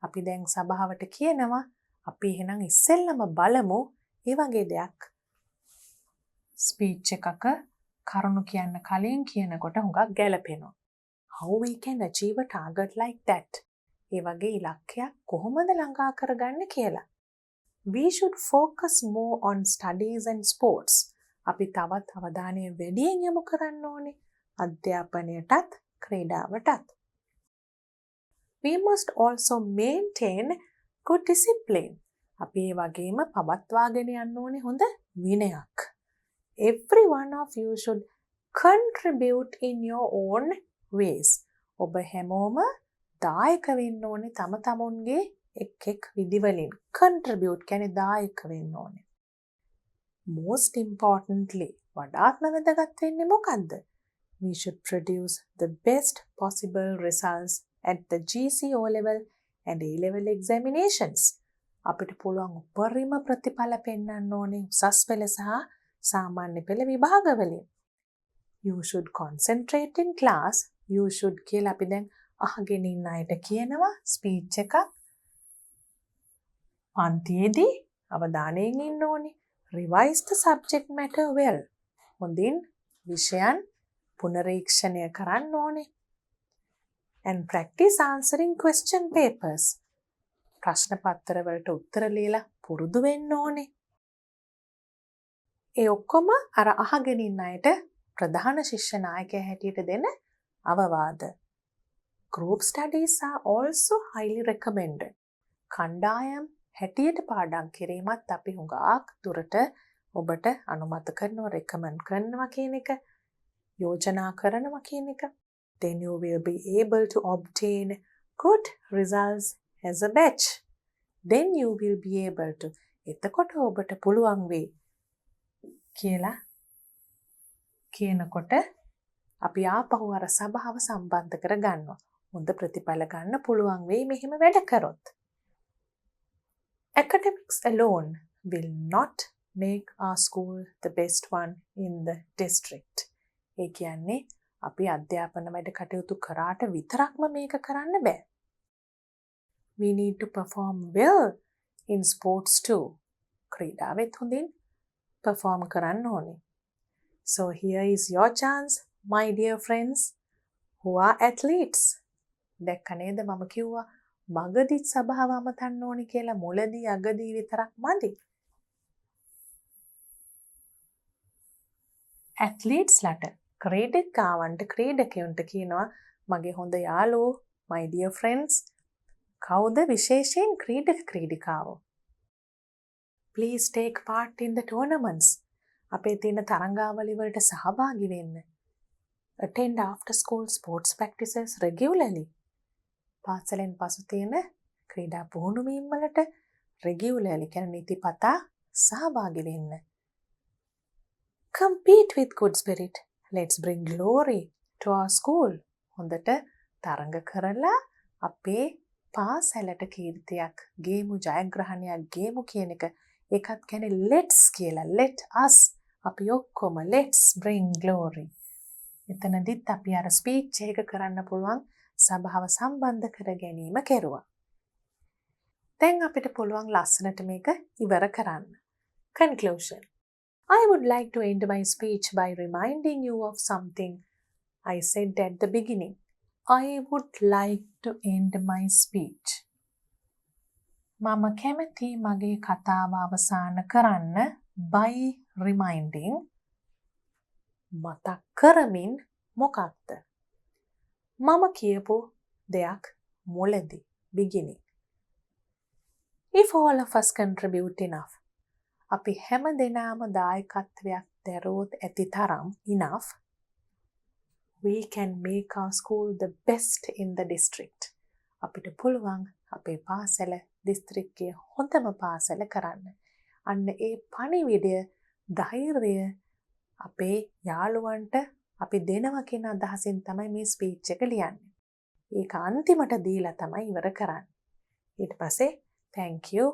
අපි දැන් සභාවට කියනවා අපි එහෙනම් ඉස්සෙල්ලම බලමු. ඒ වගේ දෙයක් ස්පීච් එකක කරුණු කියන්න කලින් කියනකොට හුඟක් ගැලපෙනවා. How we can achieve a target like that? ඒ වගේ ඉලක්කයක් කොහොමද ළඟා කරගන්නේ කියලා. We should focus more on studies and sports. අපි තවත් අවධානය වැඩියෙන් යොමු කරන්න ඕනේ අධ්‍යාපනයටත් ක්‍රීඩාවටත්. We must also maintain good discipline. අපි ඒ වගේම පවත්වාගෙන යන්න ඕනේ හොඳ විනයක්. Every one of you should contribute in your own ways. ඔබ හැමෝම දායක වෙන්න ඕනේ තම තමුන්ගේ එක් විදිවලින්. contribute කියන්නේ දායක වෙන්න ඕනේ. Most importantly, වඩාත්ම වැදගත් වෙන්නේ මොකද්ද? We should produce the best possible results at the GC O-level and A-level examinations. අපිට පුළුවන් උපරිම ප්‍රතිඵල පෙන්වන්න ඕනේ උසස් පෙළ සහ සාමාන්‍ය පෙළ විභාගවලින්. You should concentrate in class. You should කියලා අපි දැන් අහගෙන ඉන්න අයට කියනවා ස්පීච් එකක්. පන්තියේදී අවධානයෙන් ඉන්න ඕනේ. Revise the subject matter well. හොඳින් විෂයන් පුනරීක්ෂණය කරන්න ඕනේ. and practice answering question papers. ප්‍රශ්න පත්‍රවලට උත්තර ලියලා පුරුදු වෙන්න ඕනේ. ඒ ඔක්කොම අර අහගෙන ඉන්න අයට ප්‍රධාන ශිෂ්‍ය නායකයා හැටියට දෙන අවවාද. Group studies are also highly recommended. කණ්ඩායම් හැටියට පාඩම් කිරීමත් අපි හුඟක් දුරට ඔබට අනුමත කරනවා, recommend කරනවා කියන එක, යෝජනා කරනවා කියන එක. Then you will be able to obtain good results as a batch. Then you will be able to. එතකොට ඔබට පුළුවන් වෙයි කියලා කියනකොට අපි ආපහු අර සභාව සම්බන්ධ කරගන්නවා. හොඳ ප්‍රතිඵල ගන්න පුළුවන් වෙයි මෙහෙම වැඩ කරොත්. Academics alone will not make our school the best one in the district. ඒ කියන්නේ අපි අධ්‍යාපන වැඩ කටයුතු කරාට විතරක්ම මේක කරන්න බෑ. We need to perform well in sports too. ක්‍රීඩාවෙත් හොඳින් perform කරන්න ඕනේ. So here is your chance, my dear friends who are athletes. දැක්ක නේද මම කිව්වා මගදී සභාව අමතන්න ඕනේ කියලා. මුලදී අගදී විතරක් මදි. athletes ලට ක්‍රීඩකයන්ට කියනවා මගේ හොඳ යාළුවෝ, my dear friends. කවුද විශේෂයෙන් ක්‍රීඩිකාවෝ? Please take part in the tournaments. අපේ තියෙන තරඟාවලි වලට සහභාගී වෙන්න. Attend after school sports practices regularly. පාසලෙන් පසු තියෙන ක්‍රීඩා පුහුණුවීම් වලට regularly කියන නිතිපතා සහභාගී වෙන්න. Compete with good spirit. Let's bring glory to our school. හොඳට තරඟ කරලා අපේ පාසලට කීර්තියක් ගේමු, ජයග්‍රහණයක් ගේමු කියන එක. ඒකත් කියන්නේ let's කියලා. Let us. අපි ඔක්කොම let's bring glory. එතනදිත් අපි අර ස්පීච් එක කරන්න පුළුවන් සභාව සම්බන්ධ කර ගැනීම කෙරුවා. දැන් අපිට පුළුවන් ලස්සනට මේක ඉවර කරන්න. Conclusion. I would like to end my speech by reminding you of something I said at the beginning. I would like to end my speech. මම කැමති මගේ කතාව අවසන් කරන්න by reminding. මතක් කරමින් මොකක්ද? මම කියපු දෙයක් මුලදී beginning. If all of us contribute enough. අපි හැම දෙනාම දායකත්වයක් දරොත් ඇති තරම් enough. We can make our school the best in the district. අපිට පුළුවන් අපේ පාසල දිස්ත්‍රික්කයේ හොඳම පාසල කරන්න. අන්න ඒ පණිවිඩය, ධෛර්යය අපේ යාළුවන්ට අපි දෙනවා කියන අදහසින් තමයි මේ ස්පීච් එක ලියන්නේ. ඒක අන්තිමට දීලා තමයි ඉවර කරන්නේ. ඊට පස්සේ thank you.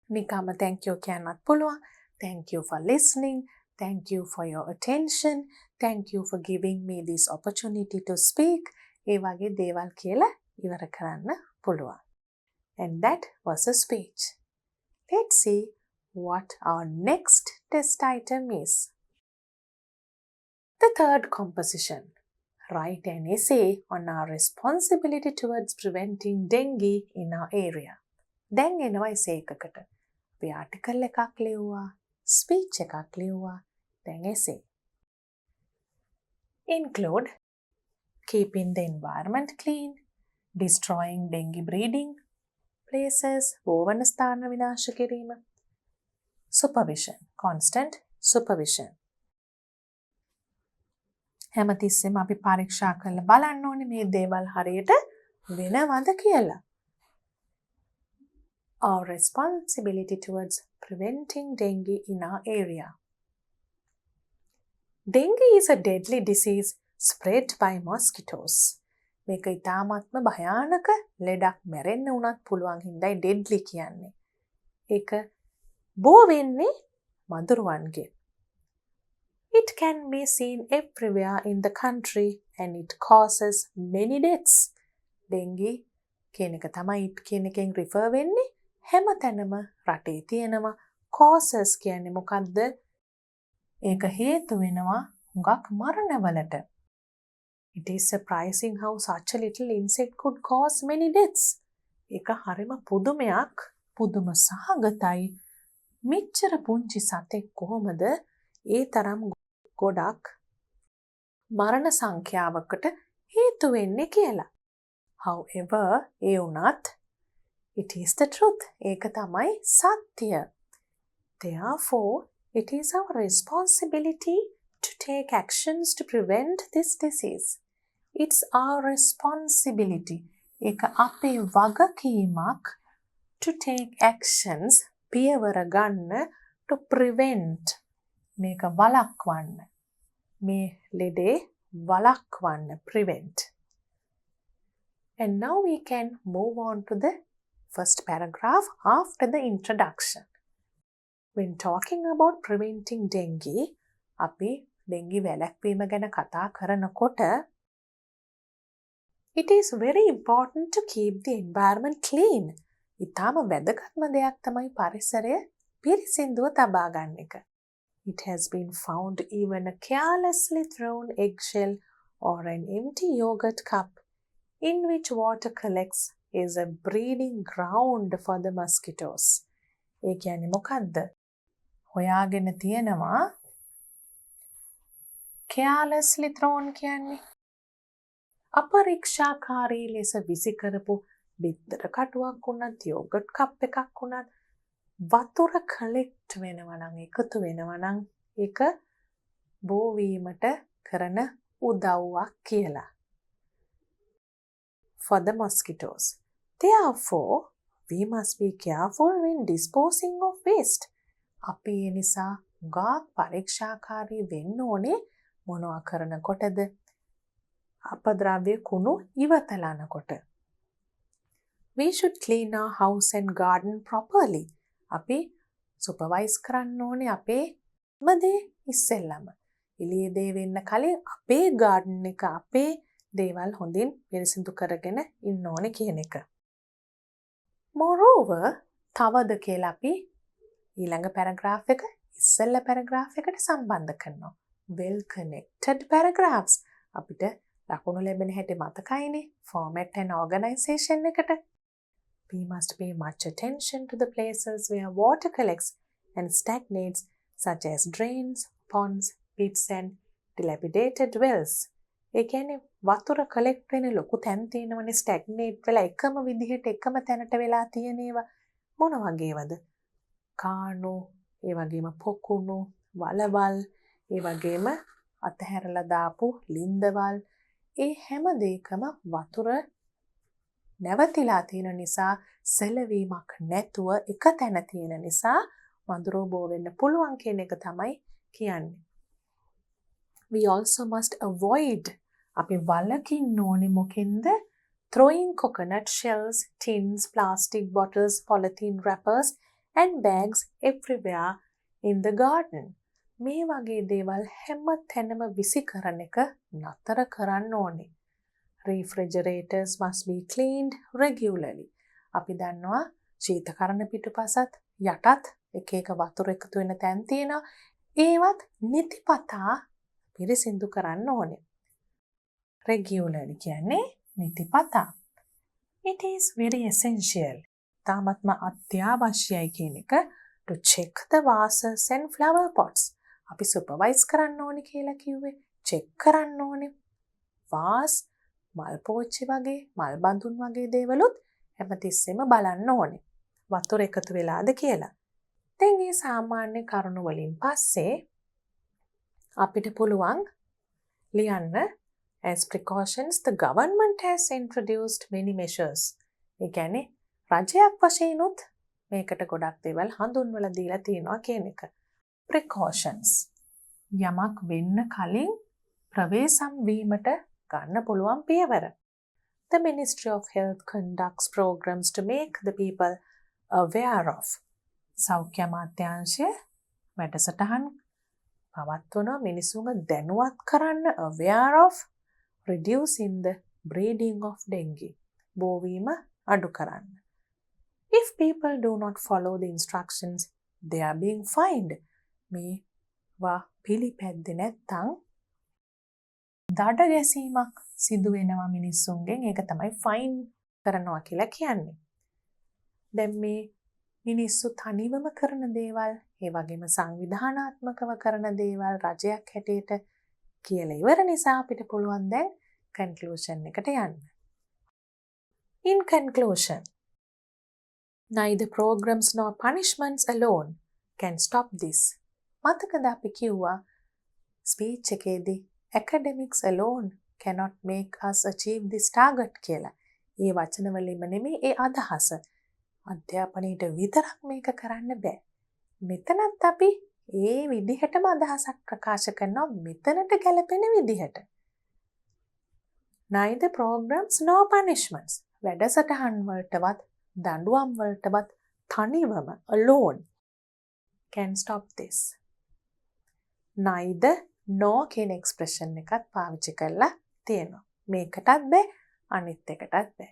නිකම්ම thank you කියන්නත් පුළුවන්. Thank you for listening. Thank you for your attention. Thank you for giving me this opportunity to speak. ඒ වගේ දේවල් කියලා ඉවර කරන්න පුළුවන්. And that was a speech. Let's see what our next test item is. The third composition. Write an essay on our responsibility towards preventing dengue in our area. දැන් එනවා essay එකකට. අපි article එකක් ලියුවා, speech එකක් ලියුවා, දැන් essay. Include keeping the environment clean, destroying dengue breeding places, ඕවන ස්ථාන විනාශ කිරීම, supervision, constant supervision. හැමතිස්සෙම අපි පරීක්ෂා කරලා බලන්න ඕනේ මේ දේවල් හරියට වෙනවද කියලා. Our responsibility towards preventing dengue in our area. Dengue is a deadly disease spread by mosquitoes. මේක ඉතාමත්ම භයානක ලෙඩක්, මැරෙන්න උනත් පුළුවන් හින්දායි deadly කියන්නේ. ඒක බෝ වෙන්නේ මදුරුවන්ගෙන්. It can be seen everywhere in the country and it causes many deaths. Dengue කියන එක තමයි it කියන එකෙන් refer වෙන්නේ. හැම තැනම රටේ තියෙනවා. Causes කියන්නේ මොකද්ද? ඒක හේතු වෙනවා හුඟක් මරණවලට. It is surprising how such a little insect could cause many deaths. එක හරිම පුදුමයක්, පුදුම සහගතයි. මෙච්චර පුංචි සතෙක් කොහොමද ඒ තරම් ගොඩක් මරණ සංඛ්‍යාවකට හේතු වෙන්නේ කියලා. However, ඒ වුණත් it is the truth. ඒක තමයි සත්‍ය. Therefore, it is our responsibility to take actions to prevent this disease. It's our responsibility. ඒක අපේ වගකීමක් to take actions පියවර ගන්න to prevent මේක වළක්වන්න. මේ ලෙඩේ වළක්වන්න prevent. And now we can move on to the first paragraph after the introduction. When talking about preventing dengue, අපි dengue වැළැක්වීම ගැන කතා කරනකොට it is very important to keep the environment clean. ඉතාම වැදගත්ම දෙයක් තමයි පරිසරය පිරිසිදුව තබා ගන්න එක. It has been found even a carelessly thrown eggshell or an empty yogurt cup in which water collects is a breeding ground for the mosquitoes. ඒ කියන්නේ මොකද්ද? හොයාගෙන තියෙනවා carelessly thrown කියන්නේ අපරීක්ෂාකාරී ලෙස විසි කරපු බිත්තර කටුවක් වුණත් යෝගට් කප් එකක් වුණත් වතුර කලෙක්ට් වෙනවා නම් එකතු වෙනවා නම් ඒක බෝවීමට කරන උදව්වක් කියලා. For the mosquitoes. Therefore, we must be careful when disposing of waste. අපි ඒ නිසා ගාක් පරීක්ෂාකාරී වෙන්න ඕනේ මොනවා කරනකොටද? අපද්‍රව්‍ය කුණු ඉවතලනකොට. We should clean our house and garden properly. අපි සුපර්වයිස් කරන්න ඕනේ අපේ මදේ ඉස්සෙල්ලම. එළියේ දේ වෙන්න කලින් අපේ garden එක අපේ දේවල් හොඳින් පිරිසිදු කරගෙන ඉන්න ඕනේ කියන එක. Moreover, තවද කියලා අපි ඊළඟ paragraph එක ඉස්සෙල්ල paragraph එකට සම්බන්ධ කරනවා. Well connected paragraphs. අපිට ලකුණු ලැබෙන හැටි මතකයිනේ format and organization එකට. We must pay much attention to the places where water collects and stagnates, such as drains, ponds, pits and dilapidated wells. ඒ කියන්නේ වතුර කලෙක්ට් වෙන ලොකු තැන් තියෙනවනේ ස්ටැග්නේට් වෙලා එකම විදිහට එකම තැනට වෙලා තියෙන ඒවා මොන වගේවද? කාණු, ඒ වගේම පොකුණු, වලවල්, ඒ වගේම අතහැරලා දාපු ලින්දවල්, ඒ හැම දෙයකම වතුර නැවතිලා තියෙන නිසා සැලවීමක් නැතුව එක තැන තියෙන නිසා වඳුරෝ බෝ වෙන්න පුළුවන් කියන එක තමයි කියන්නේ. We also must avoid අපි වලකින්න ඕනේ මොකෙන්ද? Throwing coconut shells, tins, plastic bottles, polythene wrappers and bags everywhere in the garden. මේ වගේ දේවල් හැම තැනම විසි කරන එක නතර කරන්න ඕනේ. Refrigerators must be cleaned regularly. අපි දන්නවා ශීතකරණ පිටුපසත් යටත් එක එක වතුර එකතු වෙන තැන් තියෙනවා. ඒවත් නිතිපතා පිරිසිදු කරන්න ඕනේ. Regularly කියන්නේ නිතිපතා. It is very essential. තාමත්ම අත්‍යවශ්‍යයි කියන එක to check the vases and flower pots. අපි සුපර්වයිස් කරන්න ඕනේ කියලා කිව්වේ. check කරන්න ඕනේ. vase, මල් පෝච්චි වගේ, මල් බඳුන් වගේ දේවලුත් හැමතිස්සෙම බලන්න ඕනේ. වතුර එකතු වෙලාද කියලා. දැන් මේ සාමාන්‍ය කරුණු වලින් පස්සේ අපිට පුළුවන් ලියන්න as precautions the government has introduced many measures. ඒ කියන්නේ රජයක් වශයෙන්ුත් මේකට ගොඩක් දේවල් හඳුන්වලා දීලා තියෙනවා කියන එක. Precautions. යමක් වෙන්න කලින් ප්‍රවේශම් වීමට ගන්න පුළුවන් පියවර. The Ministry of Health conducts programs to make the people aware of. සෞඛ්‍ය අමාත්‍යාංශය වැඩසටහන් පවත්වන මිනිසුන්ව දැනුවත් කරන්න aware of reducing the breeding of dengue. බෝවීම අඩු කරන්න. If people do not follow the instructions, they are being fined. මේවා පිළිපැද්දේ නැත්නම් දඩ ගැසීමක් සිදු වෙනවා මිනිස්සුන්ගෙන්. ඒක තමයි ෆයින් කරනවා කියලා කියන්නේ. දැන් මේ මිනිස්සු තනිවම කරන දේවල්, ඒ වගේම සංවිධානාත්මකව කරන දේවල් රජයක් හැටියට කියලා ඉවර නිසා අපිට පුළුවන් දැන් කන්ක්ලූෂන් එකට යන්න. In conclusion, neither programs nor punishments alone can stop this. මතකද අපි කිව්වා ස්පීච් එකේදී academics alone cannot make us achieve this target කියලා. ඒ වචන වලින්ම නෙමෙයි ඒ අදහස. අධ්‍යාපනයේට විතරක් මේක කරන්න බෑ. මෙතනත් අපි ඒ විදිහටම අදහසක් ප්‍රකාශ කරනවා මෙතනට ගැලපෙන විදිහට. Neither programs nor punishments. වැඩසටහන් වලටවත් දඬුවම් වලටවත් තනිවම alone can stop this. Neither nor කියන එක්ස්ප්‍රෙෂන් එකත් පාවිච්චි කරලා තියෙනවා. මේකටත් බෑ අනිත් එකටත් බෑ.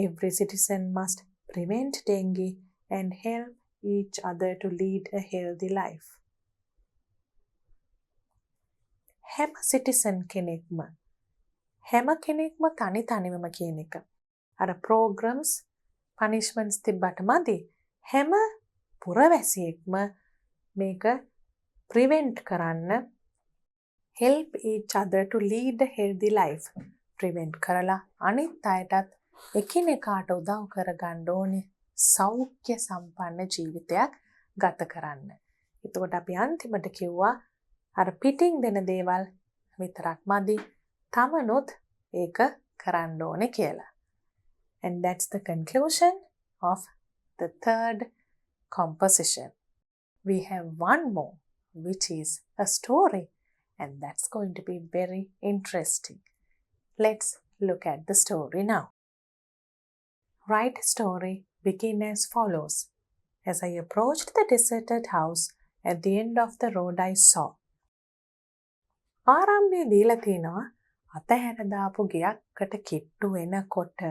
Every citizen must prevent dengue and help each other to lead a healthy life. හැම සිටිසන් කෙනෙක්ම තනි තනිවම කියන එක. අර programs punishments තිබ්බට මදි. හැම පුරවැසියෙක්ම මේක prevent කරන්න help each other to lead a healthy life. prevent කරලා අනිත් අයටත් එකිනෙකාට උදව් කරගන්න ඕනේ සෞඛ්‍ය සම්පන්න ජීවිතයක් ගත කරන්න. එතකොට අපි අන්තිමට කිව්වා අර පිටින් දෙන දේවල් විතරක් මදි. තමනුත් ඒක කරන්න ඕනේ කියලා. And that's the conclusion of the third composition. We have one more, which is a story, and that's going to be very interesting. Let's look at the story now. Write story begin as follows. As I approached the deserted house, at the end of the road I saw. ආරම්භය දීලා තිනවා අතහැර දාපු ගියක්කට කිට්ටු වෙනකොට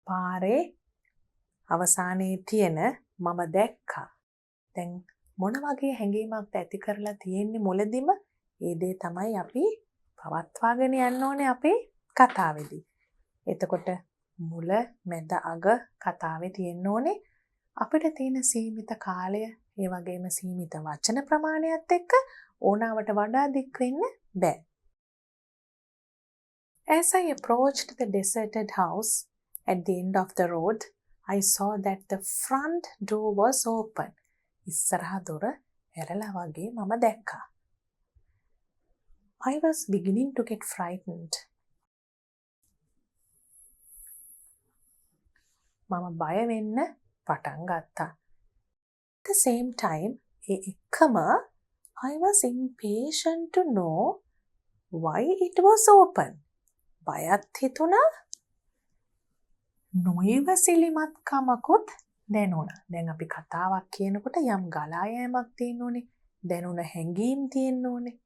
පාරේ අවසානයේ තියෙන මම දැක්කා. දැන් මොන වගේ හැඟීමක්ද ඇති කරලා තියෙන්නේ මුලදිම? ඒ දේ තමයි අපි පවත්වාගෙන යන්න ඕනේ අපේ කතාවේදී. එතකොට මුල මැද අග කතාවේ තියෙන්න ඕනේ අපිට තියෙන සීමිත කාලය, ඒ වගේම සීමිත වචන ප්‍රමාණයත් එක්ක ඕනාවට වඩා දික් වෙන්න බෑ. As I approached the deserted house at the end of the road, I saw that the front door was open. ඉස්සරහ දොර ඇරලා වගේ මම දැක්කා. I was beginning to get frightened. මම බය වෙන්න පටන් ගත්තා. At the same time, ඒ එක්කම I was impatient to know why it was open. බයත් හිතුණා, නොඉවසිලිමත්කමකුත් දැනුණා. දැන් අපි කතාවක් කියනකොට යම් ගලා යෑමක් තියෙන්න ඕනේ. දැනුණ හැඟීම් තියෙන්න ඕනේ.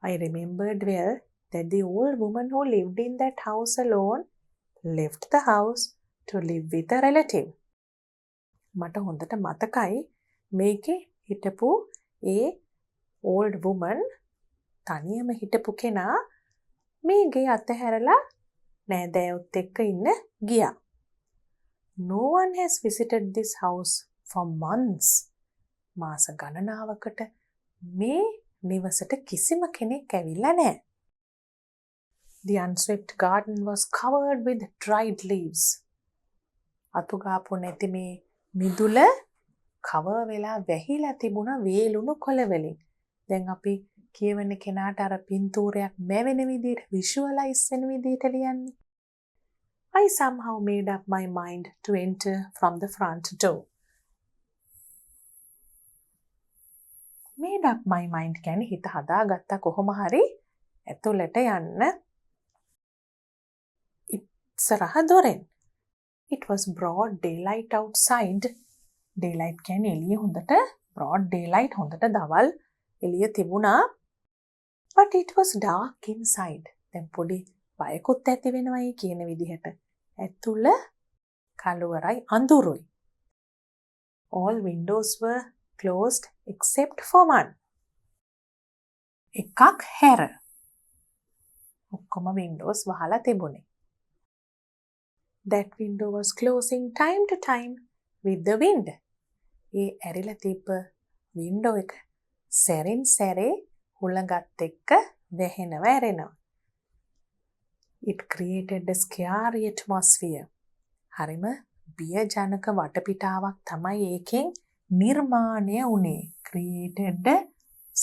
I remembered well that the old woman who lived in that house alone left the house to live with a relative. මට හොඳට මතකයි මේකේ හිටපු ඒ old woman තනියම හිටපු කෙනා මේ ගේ අතහැරලා නෑදෑයොත් එක්ක ඉන්න ගියා. No one has visited this house for months. මාස ගණනාවකට මේ නිවසට කිසිම කෙනෙක් ඇවිල්ලා නැහැ. The unswept garden was covered with dried leaves. අතුගාපු නැති මේ මිදුල කවර් වෙලා වැහිලා තිබුණා වේලුණු කොළ වලින්. දැන් අපි කියවන කෙනාට අර පින්තූරයක් මැවෙන විදිහට විෂුවලයිස් වෙන විදිහට ලියන්නේ. I somehow made up my mind to enter from the front door. Made up my mind කියන්නේ හිත හදාගත්තා කොහොම හරි ඇතුළට යන්න ඉස්සරහ දොරෙන්. It was broad daylight outside. Daylight කියන්නේ එළිය හොඳට broad daylight හොඳට දවල් එළිය තිබුණා. But it was dark inside. දැන් පොඩි බයකුත් ඇති වෙනවයි කියන විදිහට. ඇතුළ කළුවරයි අඳුරුයි. All windows were closed except for one. එකක් හැර. ඔක්කොම windows වහලා තිබුණේ. That window was closing time to time with the wind. ඒ ඇරිලා තිබ්බ window එක සැරින් සැරේ හුළඟත් එක්ක වැහෙනවා ඇරෙනවා. It created a scary atmosphere. හරිම බියජනක වටපිටාවක් තමයි ඒකෙන් නිර්මාණය වුණේ. Created a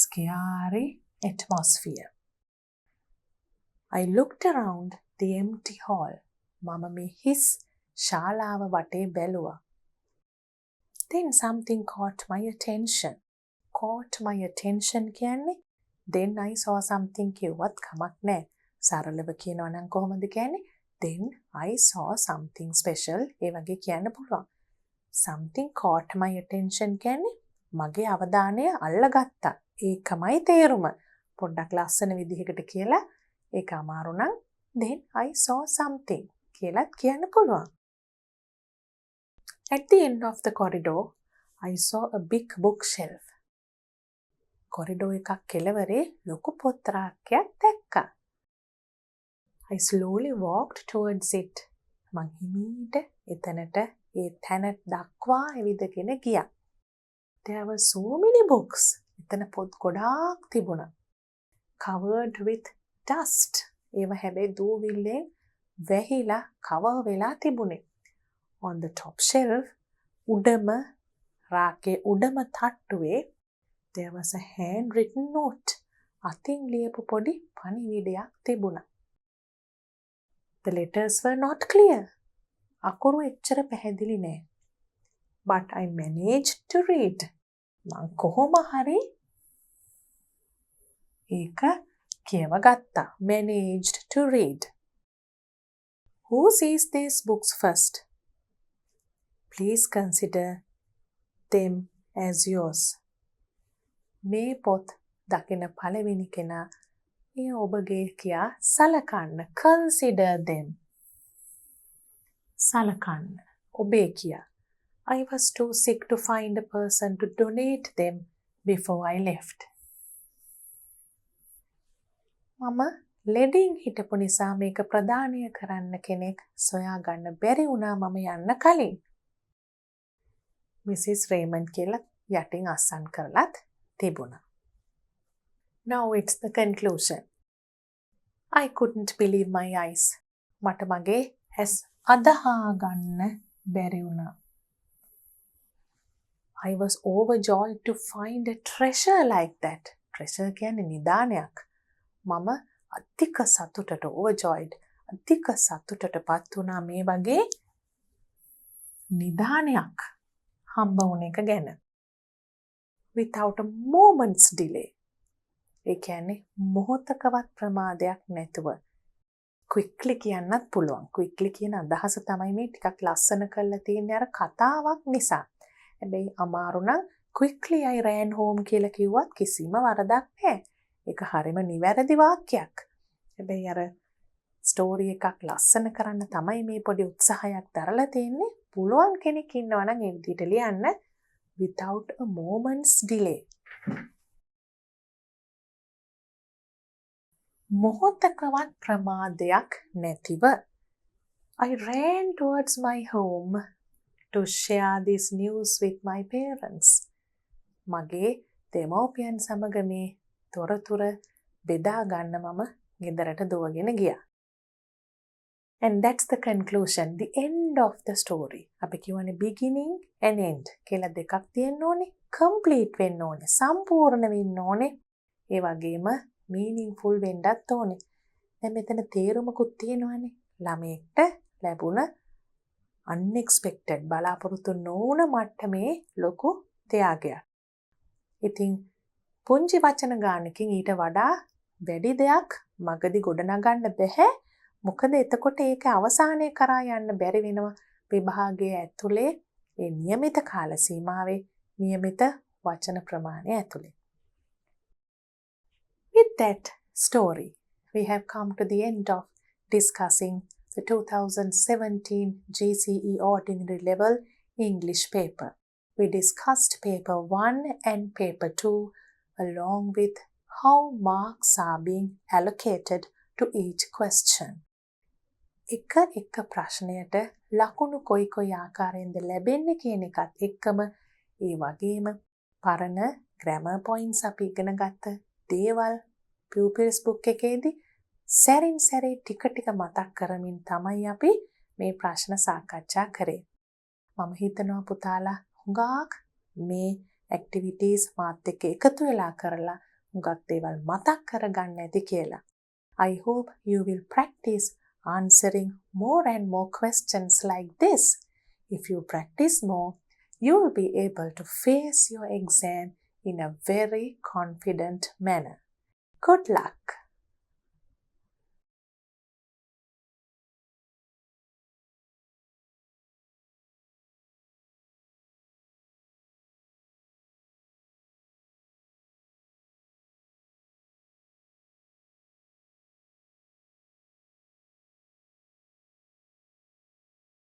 scary atmosphere. I looked around the empty hall. මම මේ හිස් ශාලාව වටේ බැලුවා. Then something caught my attention. Caught my attention කියන්නේ then I saw something කිව්වත් කමක් නැහැ. සරලව කියනවා නම් කොහොමද කියන්නේ? Then I saw something special. ඒ වගේ කියන්න පුළුවන්. Something caught my attention කියන්නේ මගේ අවධානය අල්ලගත්තා. ඒකමයි තේරුම. පොඩ්ඩක් ලස්සන විදිහකට කියලා ඒක අමාරු නම් then I saw something කියලාත් කියන්න පුළුවන්. At the end of the corridor, I saw a big bookshelf. Corridor එකක් කෙළවරේ ලොකු පොත් රාක්කයක් දැක්කා. I slowly walked towards it. මං හිමීට එතනට ඒ තැනට දක්වා ඇවිදගෙන ගියා. There were so many books. එතන පොත් ගොඩාක් තිබුණා. Covered with dust. ඒව හැබැයි දූවිල්ලෙන් වැහිලා cover වෙලා තිබුණේ. On the top shelf, උඩම රාකේ උඩම තට්ටුවේ there was a handwritten note. අතින් ලියපු පොඩි පණිවිඩයක් තිබුණා. The letters were not clear. අකුරු එච්චර පැහැදිලි නෑ. But I managed to read. මං කොහොම හරි ඒක කියවගත්තා. Managed to read. Who sees these books first? Please consider them as yours. මේ පොත් දකින පළවෙනි කෙනා ඒ ඔබගේ කියා සලකන්න. Consider them. සලකන්න. ඔබේ කියා. I was too sick to find a person to donate them before I left. මම ලෙඩින් හිටපු නිසා මේක ප්‍රදානය කරන්න කෙනෙක් සොයාගන්න බැරි වුණා මම යන්න කලින්. Mrs. Raymond කියලා යටින් අස්සන් කරලත් තිබුණා. Now it's the conclusion. I couldn't believe my eyes. මට මගේ ඇස් අදහා ගන්න බැරි වුණා. I was overjoyed to find a treasure like that. Treasure කියන්නේ නිදානයක්. මම අධික සතුටට overjoyed. අධික සතුටටපත් වුණා මේ වගේ නිදානයක් හම්බ වුණ එක ගැන. Without a moment's delay. ඒ කියන්නේ මොහොතකවත් ප්‍රමාදයක් නැතුව. quickly කියන්නත් පුළුවන්. quickly කියන අදහස තමයි මේ ටිකක් ලස්සන කරලා තියෙන්නේ අර කතාවක් නිසා. හැබැයි අමාරු නම් quickly I ran home කියලා කිව්වත් කිසිම වරදක් නැහැ. ඒක හරිම නිවැරදි වාක්‍යයක්. හැබැයි අර ස්ටෝරි එකක් ලස්සන කරන්න තමයි මේ පොඩි උත්සාහයක් දරලා තියෙන්නේ. පුළුවන් කෙනෙක් ඉන්නවා නම් ඒ විදිහට ලියන්න without a moment's delay. මොහොතකවත් ප්‍රමාදයක් නැතිව. I ran towards my home to share this news with my parents. මගේ දෙමව්පියන් සමග මේ තොරතුර බෙදා ගන්න මම ගෙදරට දුවගෙන ගියා. And that's the conclusion, the end of the story. අපි කියවනේ beginning and end කියලා දෙකක් තියෙන්න ඕනේ. complete වෙන්න ඕනේ, සම්පූර්ණ වෙන්න ඕනේ. ඒ වගේම meaningful වෙන්නත් ඕනේ. දැන් මෙතන තේරුමකුත් තියෙනවානේ. ළමයෙක්ට ලැබුණ unexpected බලාපොරොත්තු නොවුන මට්ටමේ ලොකු ත්‍යාගයක්. ඉතින් පුංචි වචන ගානකින් ඊට වඩා වැඩි දෙයක් මගදී ගොඩනගන්න බැහැ. මොකද එතකොට ඒක අවසානයේ කරා යන්න බැරි වෙනවා විභාගයේ ඇතුලේ ඒ નિયમિત කාල සීමාවේ નિયમિત වචන ප්‍රමාණය ඇතුලේ. With that story, we have come to the end of discussing the 2017 GCE Ordinary Level English paper. We discussed paper 1 and paper 2 along with how marks are being allocated to each question. එක ප්‍රශ්නයට ලකුණු කොයි ආකාරයෙන්ද ලැබෙන්නේ කියන එකත් එක්කම ඒ වගේම පරණ grammar points අපි ඉගෙන ගත්ත දේවල් pupils book එකේදී සැරින් සැරේ ටික මතක් කරමින් තමයි අපි මේ ප්‍රශ්න සාකච්ඡා කරේ. මම හිතනවා පුතාලා හුඟක් මේ activities මාත් එක්ක එකතු වෙලා කරලා හුඟක් දේවල් මතක් කරගන්න ඇති කියලා. I hope you will practice answering more and more questions like this. If you practice more, you will be able to face your exam in a very confident manner. Good luck!